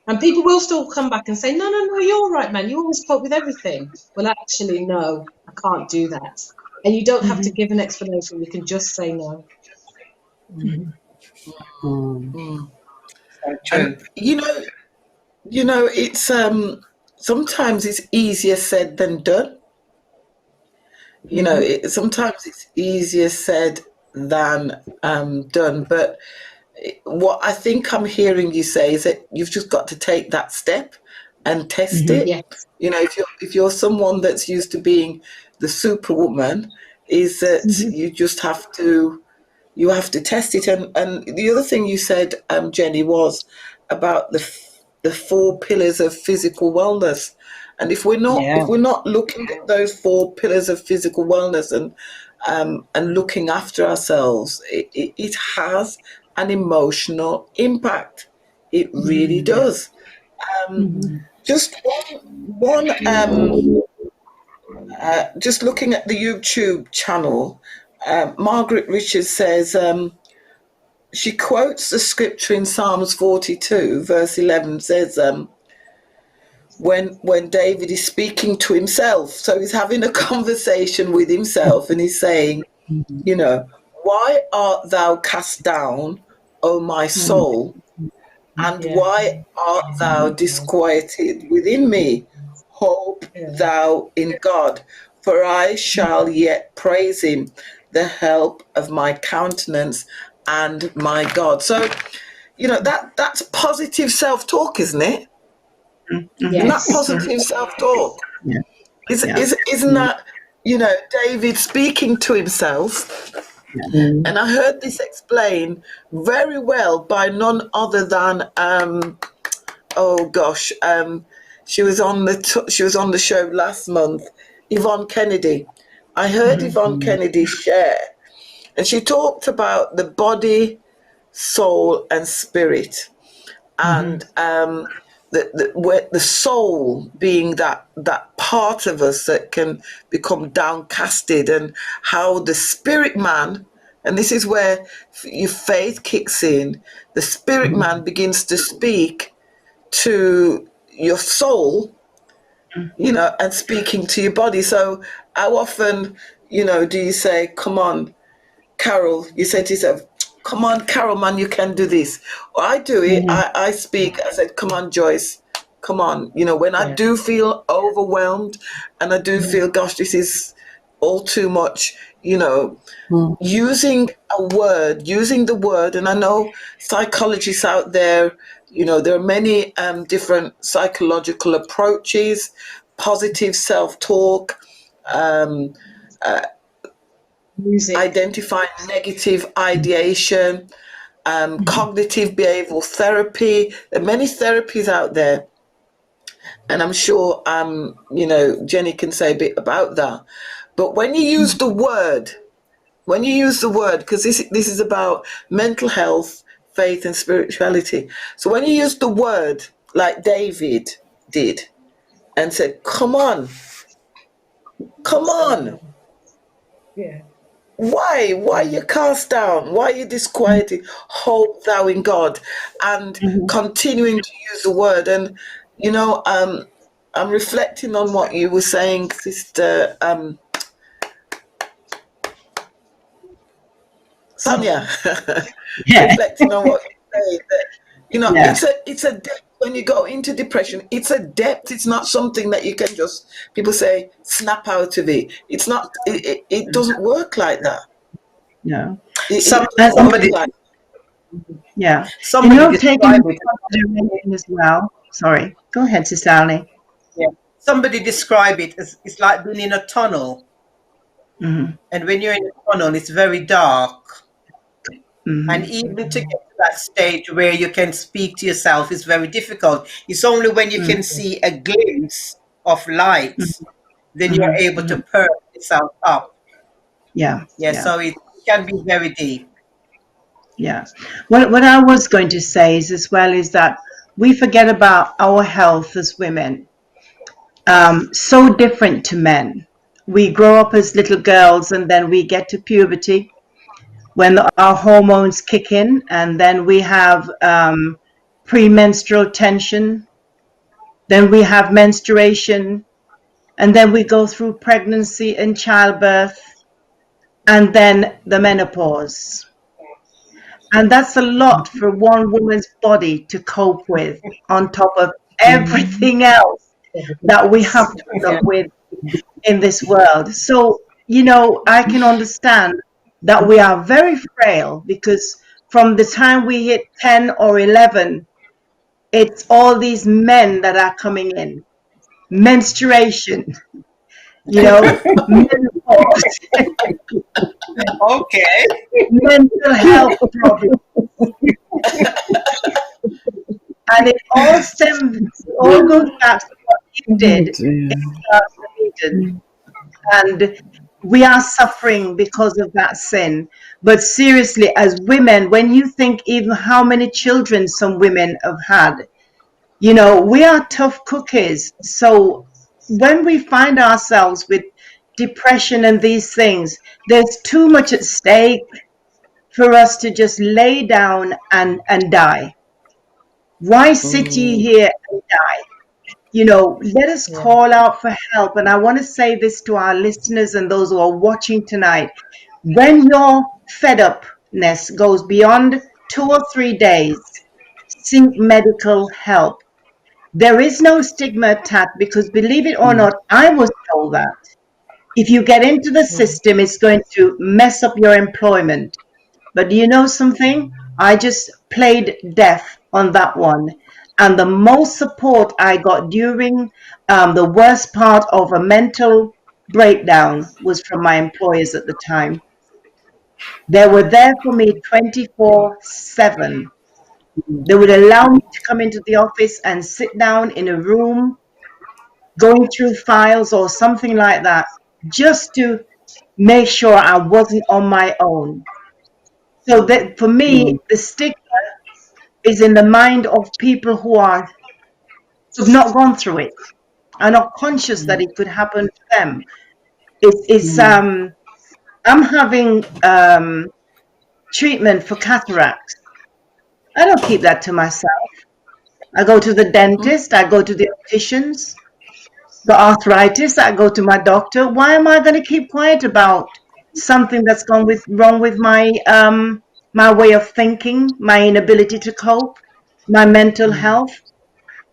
C: And people will still come back and say, no, you're all right, man. You always cope with everything. Well, actually, no, I can't do that. And you don't have to give an explanation. You can just say no.
B: So true.
A: And it's sometimes it's easier said than done. Sometimes it's easier said than done. But what I think I'm hearing you say is that you've just got to take that step and test it.
C: Yes.
A: If you're someone that's used to being the superwoman, is that you just have to test it. And the other thing you said, Jenny, was about the 4 pillars of physical wellness. And if we're not looking at those 4 pillars of physical wellness and looking after ourselves, it has an emotional impact. It really does. Just one just looking at the YouTube channel, Margaret Richards says, she quotes the scripture in Psalms 42, verse 11, says, when David is speaking to himself, so he's having a conversation with himself, and he's saying, why art thou cast down, O my soul, and why art thou disquieted within me? Hope thou in God, for I shall yet praise him, the help of my countenance and my God. So, that's positive self-talk, isn't it?
C: Yes.
A: Isn't that positive self-talk?
D: Yeah.
A: Isn't that, David speaking to himself? And I heard this explained very well by none other than she was on the show last month, Yvonne Kennedy. I heard Yvonne Kennedy share, and she talked about the body, soul, and spirit, and the soul being that part of us that can become downcasted, and how the spirit man, and this is where your faith kicks in, the spirit man begins to speak to your soul, and speaking to your body. So how often, do you say, come on, Carol, you say to yourself, come on, Carol, man, you can do this. Or I do it, I speak, I said, come on, Joyce, come on. When I do feel overwhelmed and I do feel, gosh, this is all too much, using the word. And I know psychologists out there, there are many different psychological approaches, positive self-talk, identifying negative ideation, cognitive behavioral therapy. There are many therapies out there. And I'm sure, Jenny can say a bit about that. But when you use the word, because this is about mental health, faith, and spirituality. So when you use the word like David did and said, come on.
C: Yeah.
A: Why you cast down? Why you disquieted? Hope thou in God, and continuing to use the word. And I'm reflecting on what you were saying, Sister Sonia. Reflecting on what you say, that You know,
D: Yeah.
A: it's a depth. When you go into depression, it's a depth. It's not something that you can just, people say, snap out of it. It's not. It doesn't work like that.
D: No.
A: It
D: And
A: doesn't work like.
D: yeah,
B: somebody
D: taking
B: described
D: into
B: it.
D: consideration as well. Sorry, go ahead, Sister Ali.
B: Yeah. Somebody described it as it's like being in a tunnel,
D: Mm-hmm.
B: and when you're in a tunnel, it's very dark. And
D: Mm-hmm.
B: even to get to that stage where you can speak to yourself is very difficult. It's only when you can see a glimpse of light, then you're
D: Mm-hmm.
B: able to perk yourself up.
D: Yeah,
B: Yeah,
D: yeah,
B: so it can be very deep.
D: yeah. What I was going to say is as well is that we forget about our health as women. So different to men. We grow up as little girls and then we get to puberty when our hormones kick in, and then we have premenstrual tension, then we have menstruation, and then we go through pregnancy and childbirth, and then the menopause. And that's a lot for one woman's body to cope with, on top of everything else that we have to put up
B: Yeah.
D: with in this world. So, I can understand that we are very frail, because from the time we hit 10 or 11, it's all these men that are coming in. Menstruation, menopause,
B: Okay.
D: mental health problems. And it all goes back to what you did
F: Dear.
D: in Eden. And we are suffering because of that sin. But seriously, as women, when you think even how many children some women have had, we are tough cookies. So when we find ourselves with depression and these things, there's too much at stake for us to just lay down and die. Why sit ye here and die? Let us
C: Yeah.
D: call out for help. And I want to say this to our listeners and those who are watching tonight. When your fed upness goes beyond 2 or 3 days, seek medical help. There is no stigma attached, because believe it or not, I was told that if you get into the system, it's going to mess up your employment. But do you know something? I just played deaf on that one. And the most support I got during the worst part of a mental breakdown was from my employers at the time. They were there for me 24/7. They would allow me to come into the office and sit down in a room, going through files or something like that, just to make sure I wasn't on my own. So that for me, the stigma is in the mind of people who've not gone through it, are not conscious that it could happen to them. It's I'm having treatment for cataracts. I don't keep that to myself. I go to the dentist, I go to the opticians. The arthritis, I go to my doctor. Why am I going to keep quiet about something that's wrong with my way of thinking, my inability to cope, my mental health?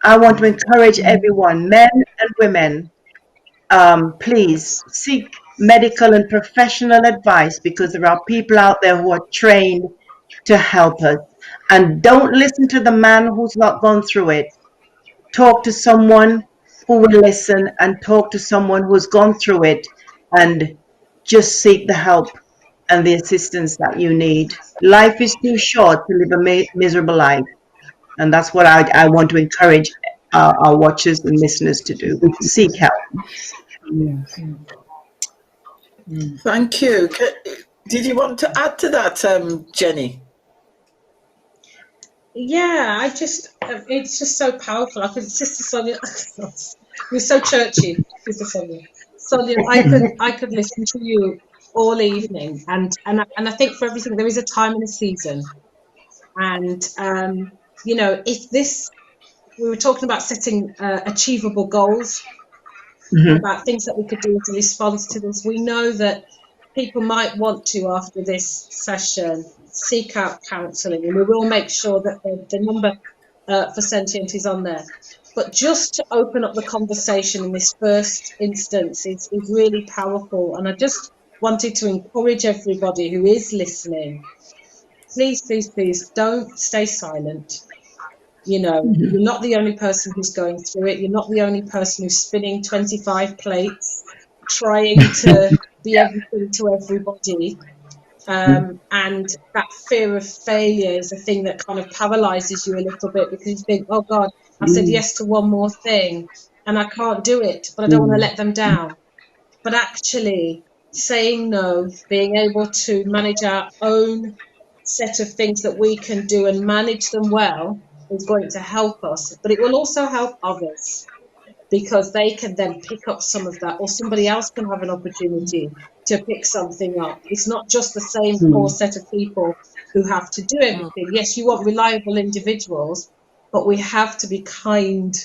D: I want to encourage everyone, men and women, please seek medical and professional advice, because there are people out there who are trained to help us. And don't listen to the man who's not gone through it. Talk to someone who will listen, and talk to someone who's gone through it, and just seek the help and the assistance that you need. Life is too short to live a miserable life. And that's what I want to encourage our watchers and listeners to do. Seek help.
F: Yes.
A: Thank you. Did you want to add to that, Jenny?
C: Yeah, it's just so powerful. I could, Sister Sonia, you're so churchy, Sister Sonia. Sonia, I could listen to you all evening, and I think for everything there is a time and a season, and if we were talking about setting achievable goals, about things that we could do as a response to this. We know that people might want to, after this session, seek out counselling, and we will make sure that the number for Sentient is on there. But just to open up the conversation in this first instance is really powerful. And I just wanted to encourage everybody who is listening, please, please, please don't stay silent. You know, you're not the only person who's going through it. You're not the only person who's spinning 25 plates, trying to be everything to everybody. And that fear of failure is a thing that kind of paralyzes you a little bit, because you think, oh God, I said yes to one more thing and I can't do it, but I don't want to let them down. But actually saying no, being able to manage our own set of things that we can do and manage them well is going to help us, but it will also help others, because they can then pick up some of that, or somebody else can have an opportunity to pick something up. It's not just the same core set of people who have to do everything. Yes, you want reliable individuals, but we have to be kind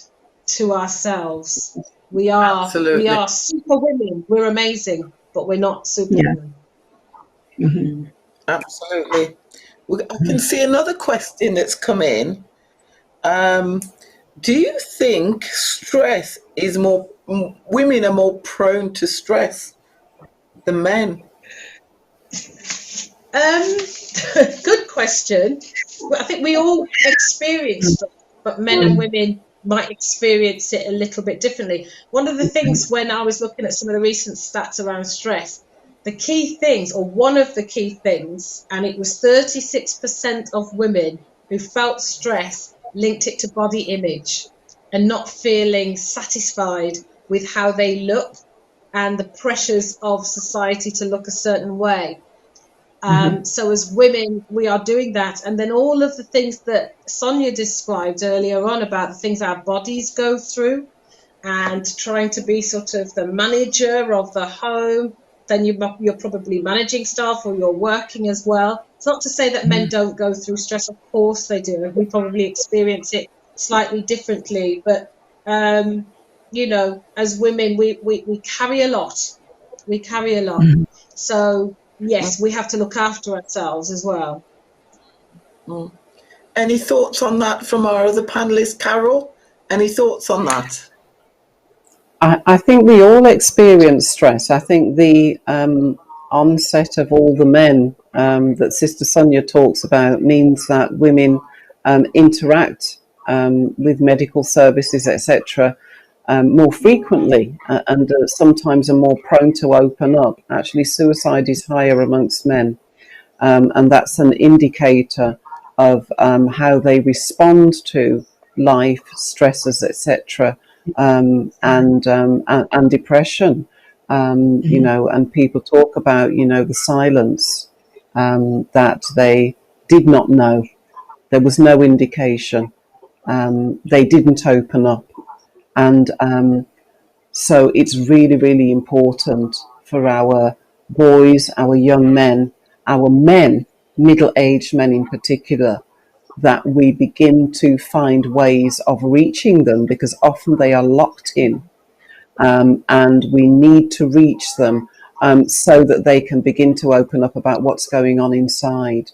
C: to ourselves. We are super women. We're amazing, but we're not superwomen.
A: Absolutely. I can see another question that's come in. Do you think stress is women are more prone to stress than men?
C: Good question. I think we all experience stress, but men and women might experience it a little bit differently. One of the things when I was looking at some of the recent stats around stress, the key things, or one of the key things, and it was 36% of women who felt stress linked it to body image and not feeling satisfied with how they look and the pressures of society to look a certain way. So as women, we are doing that. And then all of the things that Sonia described earlier on about the things our bodies go through, and trying to be sort of the manager of the home, then you're probably managing staff, or you're working as well. It's not to say that men don't go through stress. Of course they do. We probably experience it slightly differently. But, you know, as women, we carry a lot. We carry a lot. So, yes, we have to look after ourselves as well.
A: Any thoughts on that from our other panelist, Carol? Any thoughts on that?
F: I think we all experience stress. I think the onset of all the men that Sister Sonia talks about means that women interact with medical services, etc., more frequently, and sometimes are more prone to open up. Actually, suicide is higher amongst men, and that's an indicator of how they respond to life, stresses, etc., and depression. You know, and people talk about, you know, the silence that they did not know. There was no indication. They didn't open up. And so it's really, really important for our boys, our young men, our men, middle-aged men in particular, that we begin to find ways of reaching them, because often they are locked in, and we need to reach them so that they can begin to open up about what's going on inside.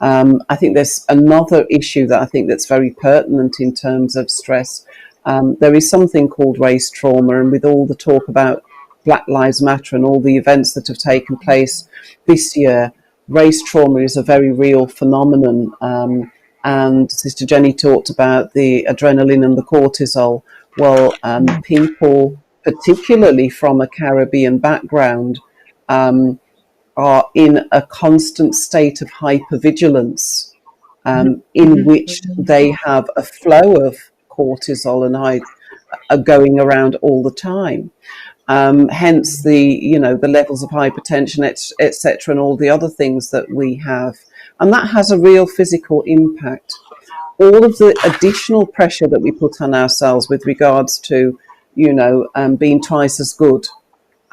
F: I think there's another issue that I think that's very pertinent in terms of stress. There is something called race trauma, and with all the talk about Black Lives Matter and all the events that have taken place this year, race trauma is a very real phenomenon. And Sister Jenny talked about the adrenaline and the cortisol. Well, people, particularly from a Caribbean background, are in a constant state of hypervigilance, in which they have a flow of cortisol and going around all the time. Hence the, you know, the levels of hypertension, etc., and all the other things that we have. And that has a real physical impact. All of the additional pressure that we put on ourselves with regards to, you know, being twice as good.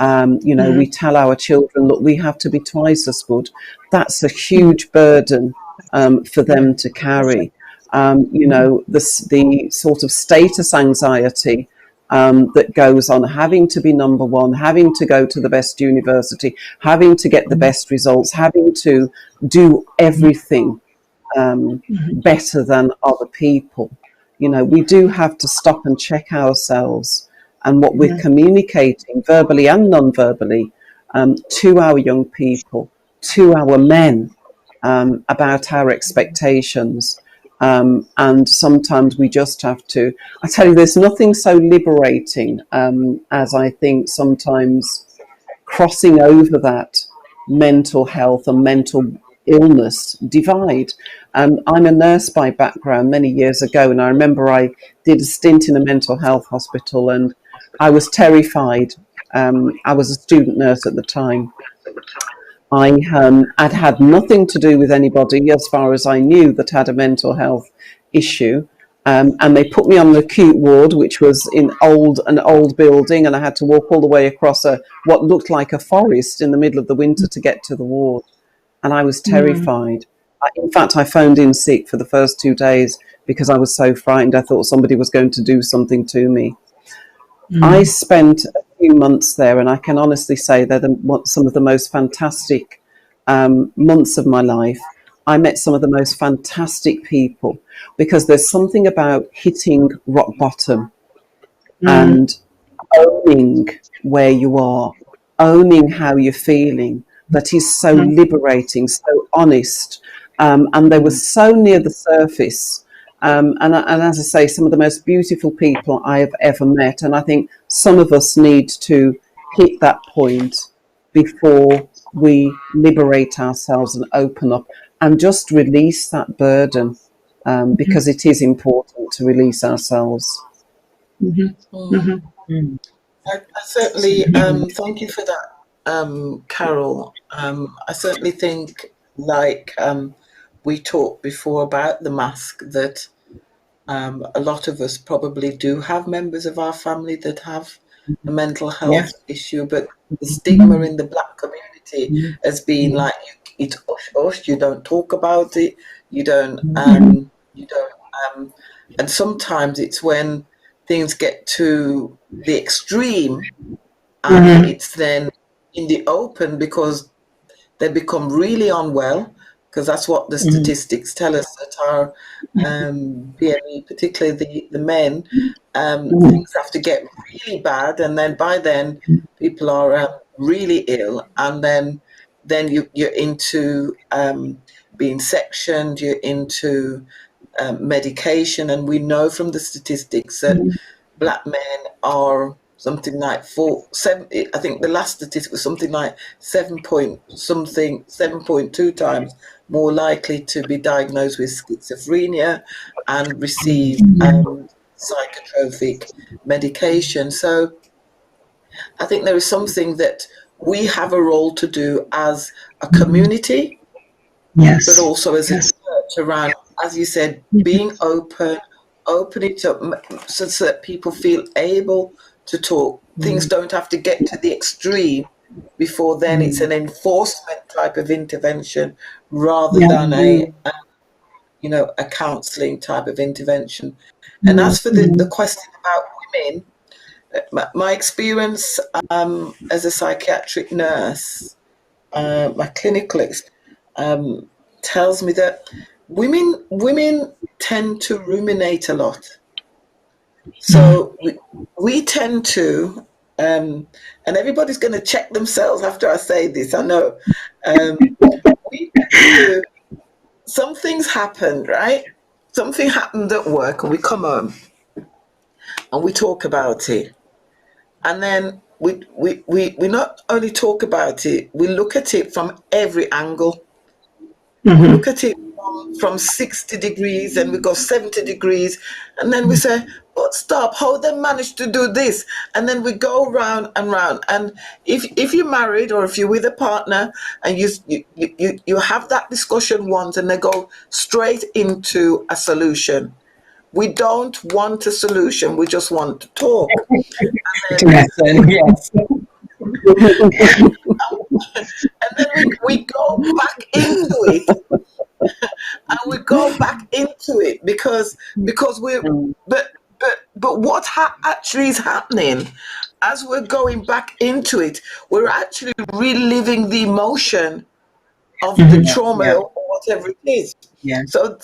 F: You know, we tell our children, look, we have to be twice as good. That's a huge burden for them to carry. You know, the sort of status anxiety that goes on, having to be number one, having to go to the best university, having to get the best results, having to do everything better than other people. You know, we do have to stop and check ourselves and what we're communicating verbally and non-verbally to our young people, to our men, about our expectations. And sometimes we just have to, I tell you, there's nothing so liberating as I think sometimes crossing over that mental health and mental illness divide. I'm a nurse by background many years ago, and I remember I did a stint in a mental health hospital, and I was terrified. I was a student nurse at the time. I'd had nothing to do with anybody, as far as I knew, that had a mental health issue. And they put me on the acute ward, which was in an old building, and I had to walk all the way across what looked like a forest in the middle of the winter to get to the ward. And I was terrified. In fact, I phoned in sick for the first 2 days because I was so frightened. I thought somebody was going to do something to me. I spent a few months there, and I can honestly say they're some of the most fantastic months of my life. I met some of the most fantastic people, because there's something about hitting rock bottom and owning where you are, owning how you're feeling, that is so liberating, so honest. And they were so near the surface. And as I say, some of the most beautiful people I have ever met. And I think some of us need to hit that point before we liberate ourselves and open up and just release that burden, because it is important to release ourselves.
A: I certainly thank you for that, Carol. I certainly think, like we talked before about the mask, that a lot of us probably do have members of our family that have a mental health issue, but the stigma in the Black community has been like, it's hush, you don't talk about it, you don't, and sometimes it's when things get to the extreme, and it's then in the open because they become really unwell, because that's what the statistics tell us, that our BME, particularly the men, things have to get really bad, and then by then people are really ill, and then you're into being sectioned, you're into medication, and we know from the statistics that Black men are something like 7. I think the last statistic was something like 7.2 times more likely to be diagnosed with schizophrenia and receive psychotropic medication. So I think there is something that we have a role to do as a community, but also as a church around, as you said, being open it up so that people feel able to talk. Things don't have to get to the extreme before then it's an enforcement type of intervention rather than a counselling type of intervention. And as for the question about women, my experience as a psychiatric nurse, my clinical tells me that women tend to ruminate a lot. So we tend to, and everybody's going to check themselves after I say this, I know. We tend to, some things happened, right? Something happened at work, and we come home and we talk about it. And then we not only talk about it, we look at it from every angle. We look at it from 60 degrees, and we go 70 degrees, and then we say, but stop, how they managed to do this? And then we go round and round. And if you're married, or if you're with a partner, and you have that discussion once, and they go straight into a solution. We don't want a solution, we just want to talk. And then we go back into it. And we go back into it because we're, but but what actually is happening as we're going back into it, we're actually reliving the emotion of the trauma
B: Yeah.
A: or whatever it is.
B: Yeah.
A: So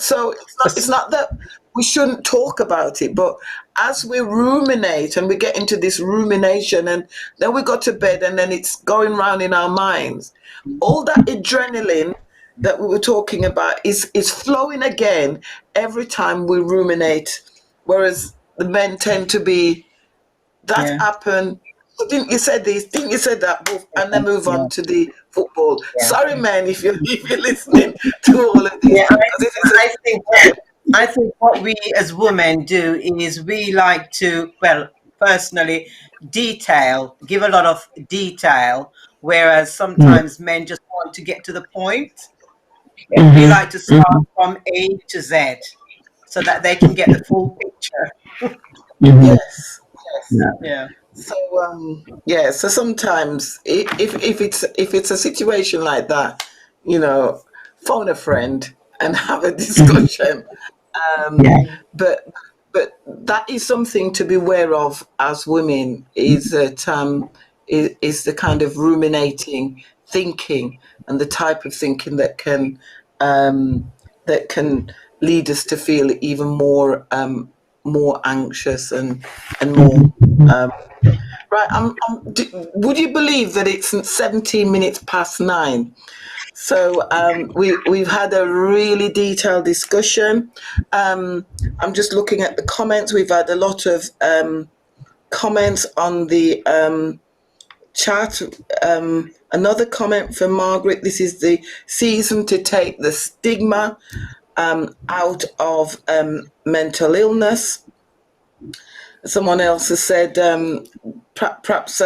A: it's not that we shouldn't talk about it, but as we ruminate and we get into this rumination and then we go to bed and then it's going round in our minds, all that adrenaline that we were talking about is flowing again every time we ruminate. Whereas the men tend to be, that
B: Yeah.
A: happened. Didn't you say this? Didn't you say that? And then move
B: Yeah.
A: on to the football.
B: Yeah.
A: Sorry, man, if you're listening to all of this.
B: Yeah,
A: Because
B: I think what we as women do is we like to, well, personally, give a lot of detail, whereas sometimes men just want to get to the point. We like to start from A to Z so that they can get the full picture.
A: Yes.
B: Yeah.
A: So so sometimes if it's a situation like that, phone a friend and have a discussion. But that is something to be aware of as women, is that is the kind of ruminating thinking and the type of thinking that can lead us to feel even more anxious and more right. Would you believe that it's 17 minutes past 9? So we've had a really detailed discussion. I'm just looking at the comments. We've had a lot of comments on the chat. Another comment from Margaret. This is the season to take the stigma out of mental illness. Someone else has said perhaps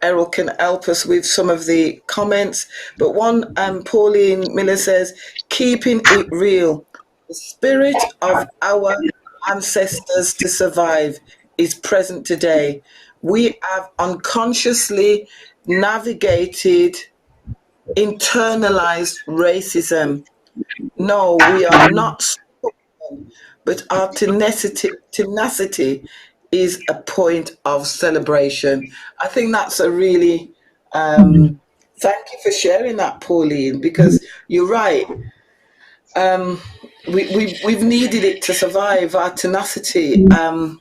A: Errol can help us with some of the comments. But one, Pauline Miller says, keeping it real. The spirit of our ancestors to survive is present today. We have unconsciously navigated internalized racism. No, we are not stubborn, but our tenacity is a point of celebration. I think that's a really thank you for sharing that, Pauline, because you're right. We've needed it to survive, our tenacity, for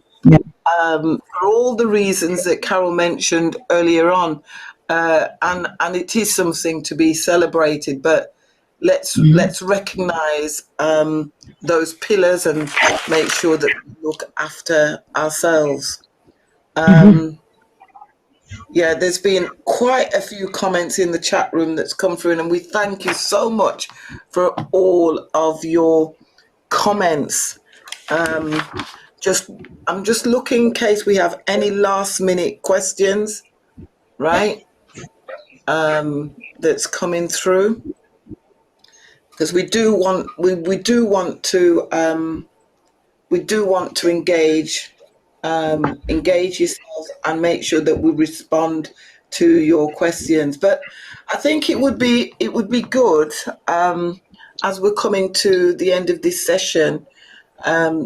A: all the reasons that Carol mentioned earlier on, and it is something to be celebrated. But let's recognise those pillars and make sure that we look after ourselves. Yeah, there's been quite a few comments in the chat room that's come through, and we thank you so much for all of your comments. I'm just looking in case we have any last minute questions, right? That's coming through, because we do want to engage yourself and make sure that we respond to your questions. But I think it would be good, as we're coming to the end of this session,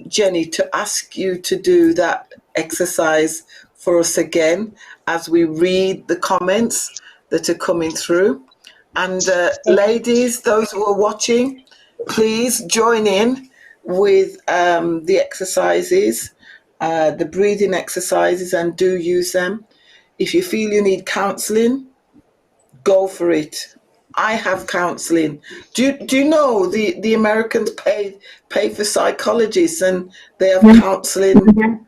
A: Jenny, to ask you to do that exercise for us again as we read the comments that are coming through. And ladies, those who are watching, please join in with the exercises, the breathing exercises, and do use them. If you feel you need counselling, go for it. I have counselling. Do you know the Americans pay for psychologists, and they have counselling?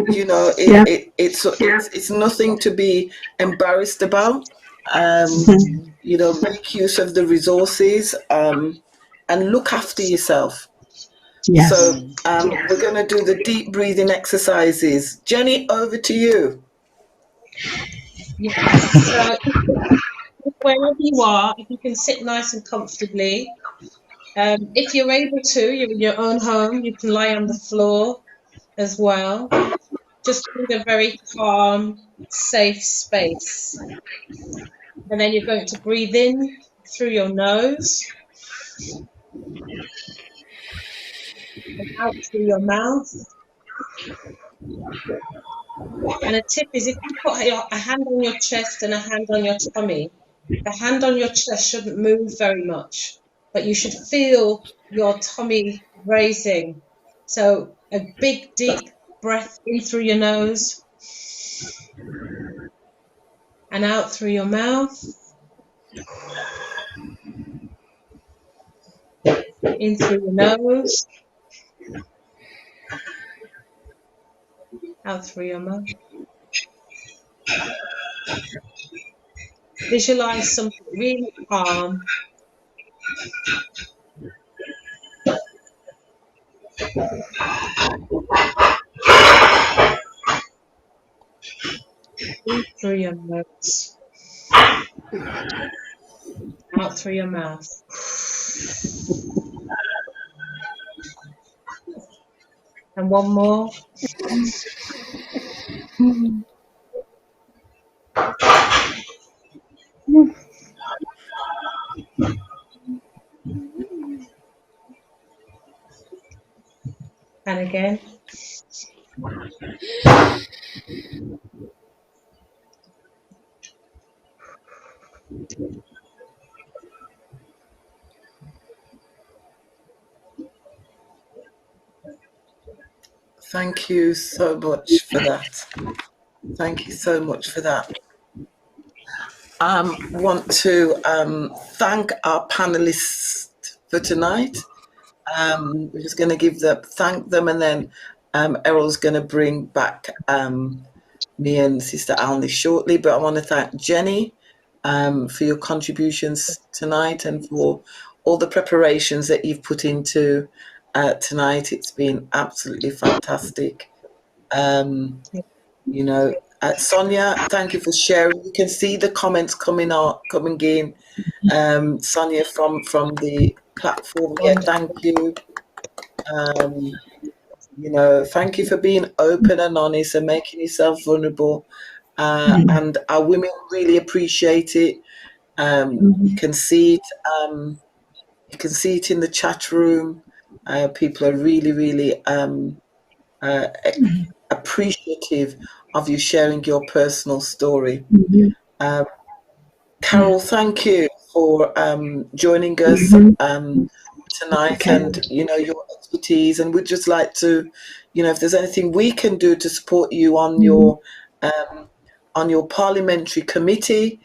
A: You know, it's nothing to be embarrassed about. You know, make use of the resources, and look after yourself.
D: Yes.
A: So we're going to do the deep breathing exercises. Jenny, over to you.
C: Yes. So wherever you are, if you can sit nice and comfortably. If you're able to, you're in your own home, you can lie on the floor as well. Just in a very calm, safe space. And then you're going to breathe in through your nose and out through your mouth. And a tip is, if you put a hand on your chest and a hand on your tummy, the hand on your chest shouldn't move very much, but you should feel your tummy raising. So a big, deep breath in through your nose and out through your mouth. In through your nose, out through your mouth. Visualize something really calm. In through your nose, out through your mouth. And one more. And again.
A: Thank you so much for that. Thank you so much for that. Want to thank our panelists for tonight. We're just going to thank them, and then Errol's going to bring back me and Sister Alni shortly. But I want to thank Jenny for your contributions tonight and for all the preparations that you've put into tonight. It's been absolutely fantastic. You know, Sonia, thank you for sharing. You can see the comments coming in. Sonia from the platform. Yeah, thank you. You know, thank you for being open and honest and making yourself vulnerable. And our women really appreciate it. You can see it. You can see it in the chat room. People are really, really appreciative of you sharing your personal story. Carol, thank you for joining us tonight, and your expertise. And we'd just like to, if there's anything we can do to support you on your parliamentary committee,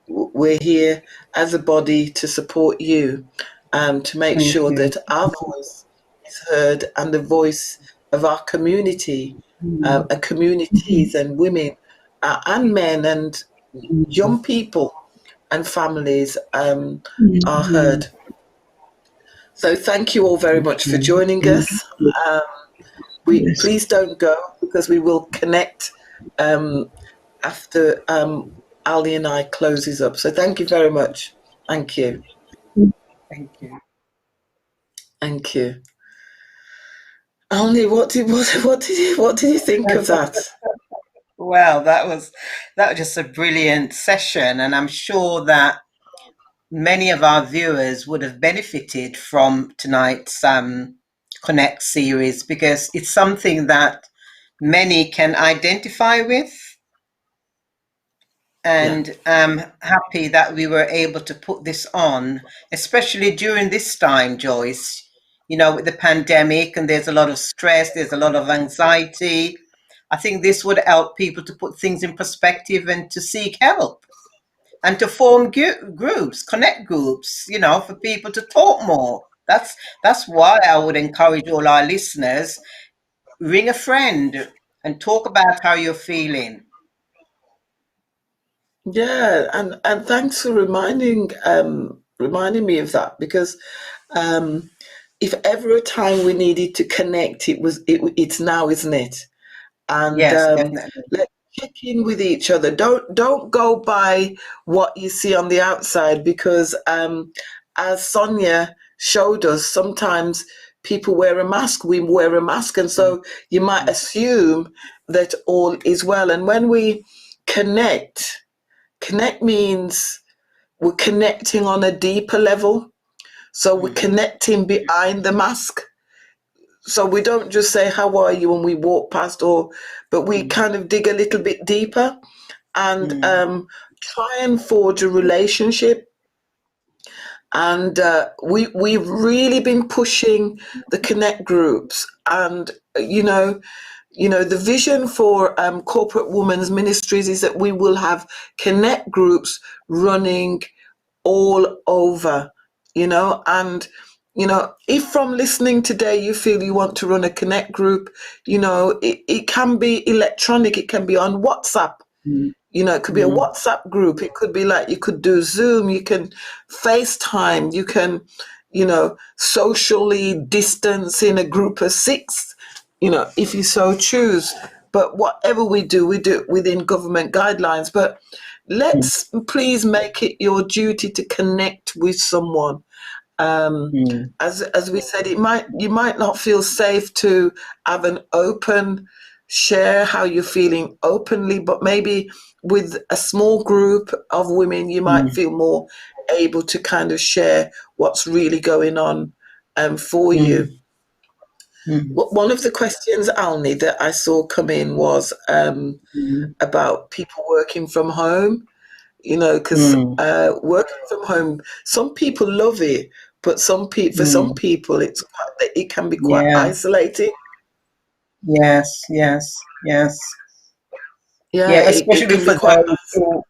A: we're here as a body to support you, to make sure that our voice is heard and the voice of our community, and communities and women and men and young people and families are heard. So thank you all very much for joining us. Please don't go, because we will connect after Ali and I closes up. So thank you very much. Thank you.
B: Thank you.
A: Thank you. Ali, what did you think of that?
B: Well, that was just a brilliant session, and I'm sure that many of our viewers would have benefited from tonight's Connect series, because it's something that many can identify with. And I'm happy that we were able to put this on, especially during this time, Joyce, with the pandemic, and there's a lot of stress, there's a lot of anxiety. I think this would help people to put things in perspective and to seek help and to form groups, connect groups, for people to talk more. That's why I would encourage all our listeners, ring a friend and talk about how you're feeling.
A: Yeah, and thanks for reminding me of that, because if ever a time we needed to connect, it's now, isn't it? And
B: yes, definitely.
A: Let's check in with each other. Don't go by what you see on the outside, because as Sonia showed us, sometimes people wear a mask, we wear a mask, and so you might assume that all is well. And when we connect means we're connecting on a deeper level. So we're connecting behind the mask. so we don't just say how are you when we walk past, but we kind of dig a little bit deeper and try and forge a relationship. And we've really been pushing the connect groups, and the vision for corporate women's ministries is that we will have connect groups running all over, and if from listening today you feel you want to run a connect group, it can be electronic, it can be on WhatsApp. It could be a WhatsApp group. It could be like you could do Zoom, you can FaceTime, you can, socially distance in a group of 6, if you so choose. But whatever we do it within government guidelines. But let's please make it your duty to connect with someone. As we said, you might not feel safe to have an open share how you're feeling openly, but maybe with a small group of women, you might feel more able to kind of share what's really going on for you. One of the questions, Alni, that I saw come in was about people working from home, because working from home, some people love it, but for some people, it can be quite isolating.
B: Yes.
A: Yeah,
B: Especially
A: it can
B: for
A: be quite.
B: those who,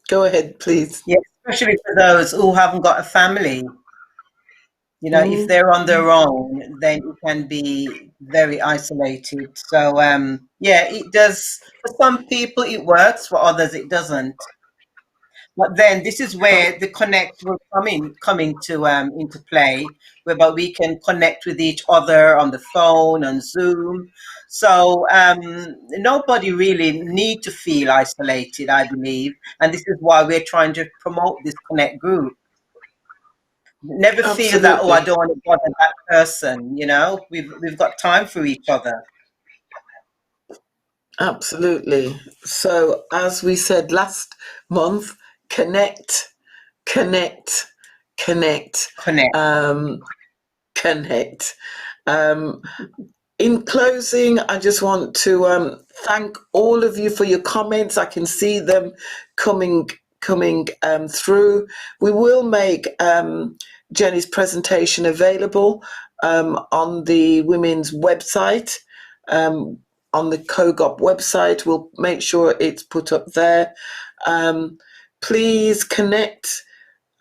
A: Go ahead, please.
B: especially for those who haven't got a family. If they're on their own, then it can be very isolated. So, it does. For some people, it works. For others, it doesn't. But then this is where the connect will come into play, whereby we can connect with each other on the phone, on Zoom. So nobody really need to feel isolated, I believe, and this is why we're trying to promote this connect group. Never feel that, I don't want to bother that person. We've got time for each other.
A: Absolutely. So as we said last month, connect. Connect. In closing, I just want to thank all of you for your comments. I can see them coming through. We will make Jenny's presentation available on the women's website, on the COGOP website. We'll make sure it's put up there. Please connect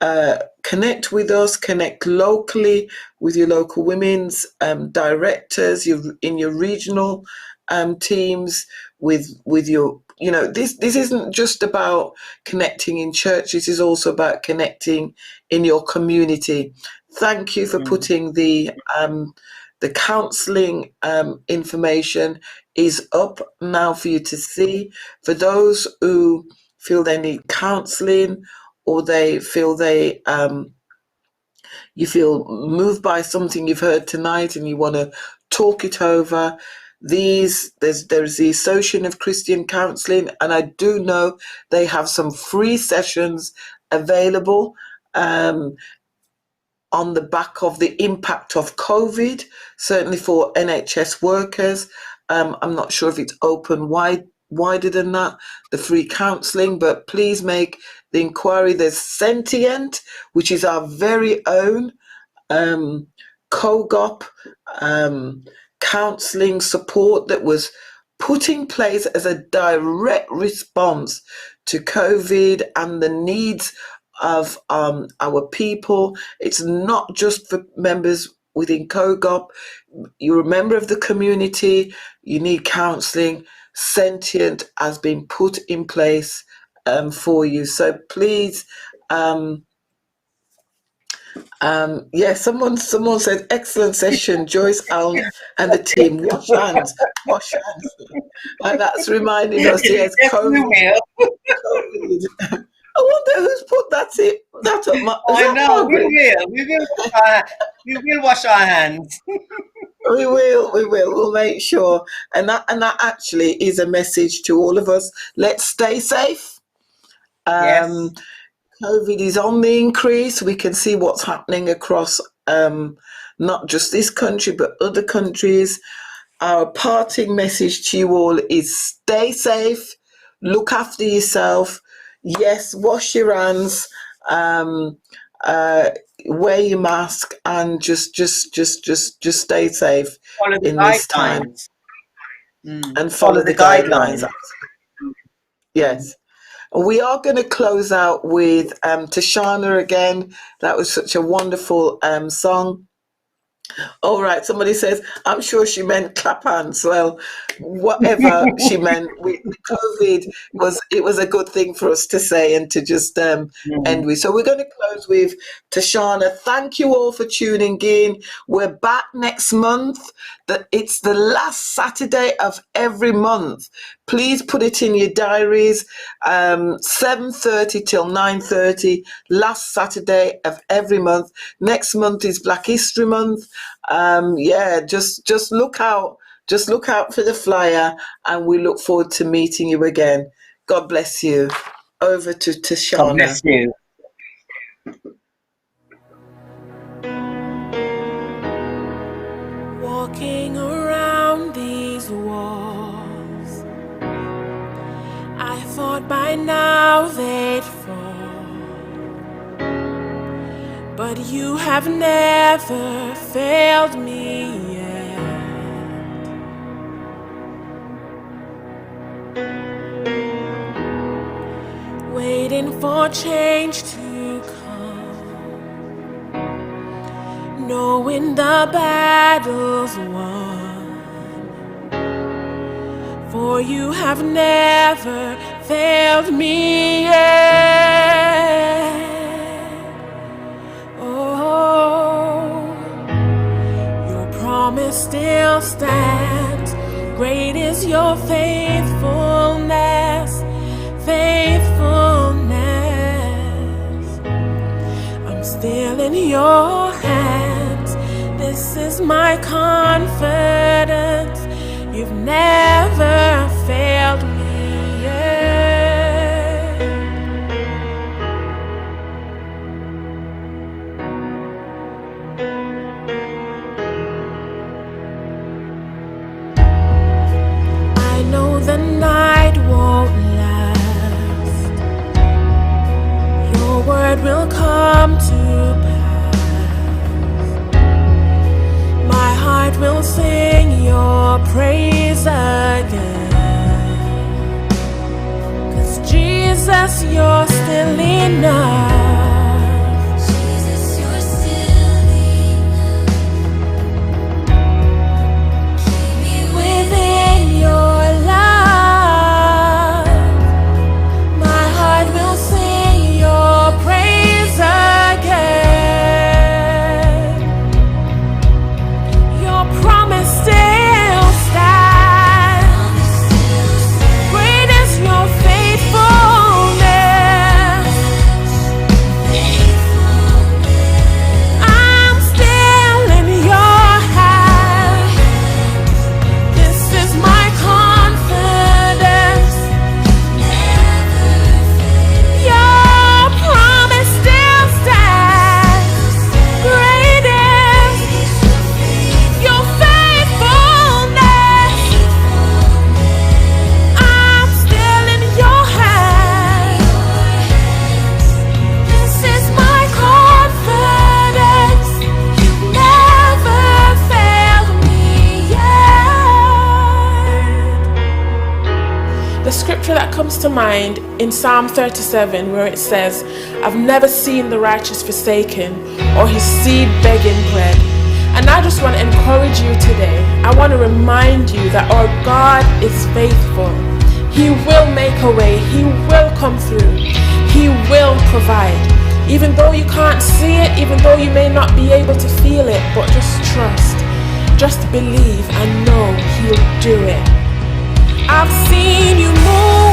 A: with us, connect locally with your local women's directors, in your regional teams, with your, this isn't just about connecting in church, this is also about connecting in your community. Thank you for putting the counselling information is up now for you to see. For those who feel they need counselling, or they feel you feel moved by something you've heard tonight and you want to talk it over, there's the Association of Christian Counselling, and I do know they have some free sessions available on the back of the impact of COVID, certainly for NHS workers. I'm not sure if it's open wider than that, the free counselling, but please make the inquiry. There's Sentient, which is our very own COGOP counselling support that was put in place as a direct response to COVID and the needs of our people. It's not just for members within COGOP. You're a member of the community, you need counselling. Sentient has been put in place for you. So please, someone said, excellent session, Joyce, Al, and the team. Wash hands. And that's reminding us, yes, COVID. I wonder who's put that up.
B: I know, Margaret? We will wash our hands.
A: We will. We'll make sure. And that actually is a message to all of us. Let's stay safe.
B: Yes.
A: COVID is on the increase. We can see what's happening across not just this country, but other countries. Our parting message to you all is stay safe, look after yourself. Yes, wash your hands, wear your mask, and just stay safe
B: Follow the
A: in this time.
B: guidelines.
A: And follow the guidelines. Yes. We are going to close out with Tashana again. That was such a wonderful song. All right, somebody says, I'm sure she meant clap hands. Well, whatever she meant, COVID was a good thing for us to say and to just end with. So we're going to close with Tashana. Thank you all for tuning in. We're back next month. It's the last Saturday of every month. Please put it in your diaries. 7:30 till 9:30, last Saturday of every month. Next month is Black History Month. Just look out. Just look out for the flyer, and we look forward to meeting you again. God bless you. Over to Tashana.
B: God bless you.
E: Walking around these walls, I thought by now they'd fall, but you have never failed me yet. Waiting for change to come, knowing the battle's won, for you have never failed me yet. Oh, your promise still stands. Great is your faithfulness, faithfulness. I'm still in your hands. This is my confidence. You've never failed me yet. I know the night won't last. Your word will come to pass. My heart will sing your praise again. 'Cause Jesus, you're still enough.
G: Jesus, you're still enough. Keep me
E: Within your love, my heart will sing your praise again. Your promise still stands. Great is your faithfulness. I'm still in your hands. This is my confidence. Your promise still stands. Great is your faithfulness. I'm still in your hands. This is my confidence. You never failed me yet. The scripture that comes to mind in Psalm 37, where it says, I've never seen the righteous forsaken or his seed begging bread. And I just want to encourage you today. I want to remind you that our God is faithful. He will make a way. He will come through. He will provide. Even though you can't see it, even though you may not be able to feel it, but just trust. Just believe and know he'll do it. I've seen you move.